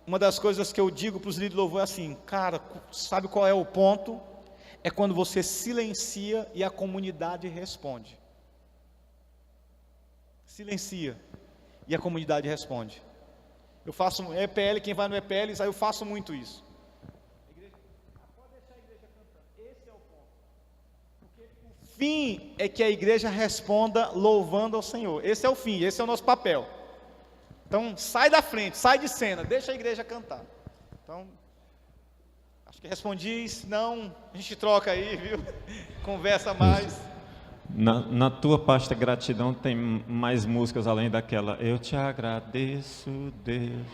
uma das coisas que eu digo para os líderes de louvor é assim, cara, sabe qual é o ponto? É quando você silencia e a comunidade responde. Silencia e a comunidade responde. Eu faço um EPL, quem vai no EPL, eu faço muito isso. Pode deixar a igreja cantando. Esse é o ponto. Porque o fim é que a igreja responda louvando ao Senhor. Esse é o fim, esse é o nosso papel. Então, sai da frente, sai de cena, deixa a igreja cantar. Então, acho que respondi, senão a gente troca aí, viu? Conversa mais. Na tua pasta gratidão tem mais músicas além daquela Eu te agradeço, Deus.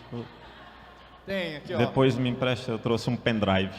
Tem aqui, ó. Depois me empresta, eu trouxe um pendrive.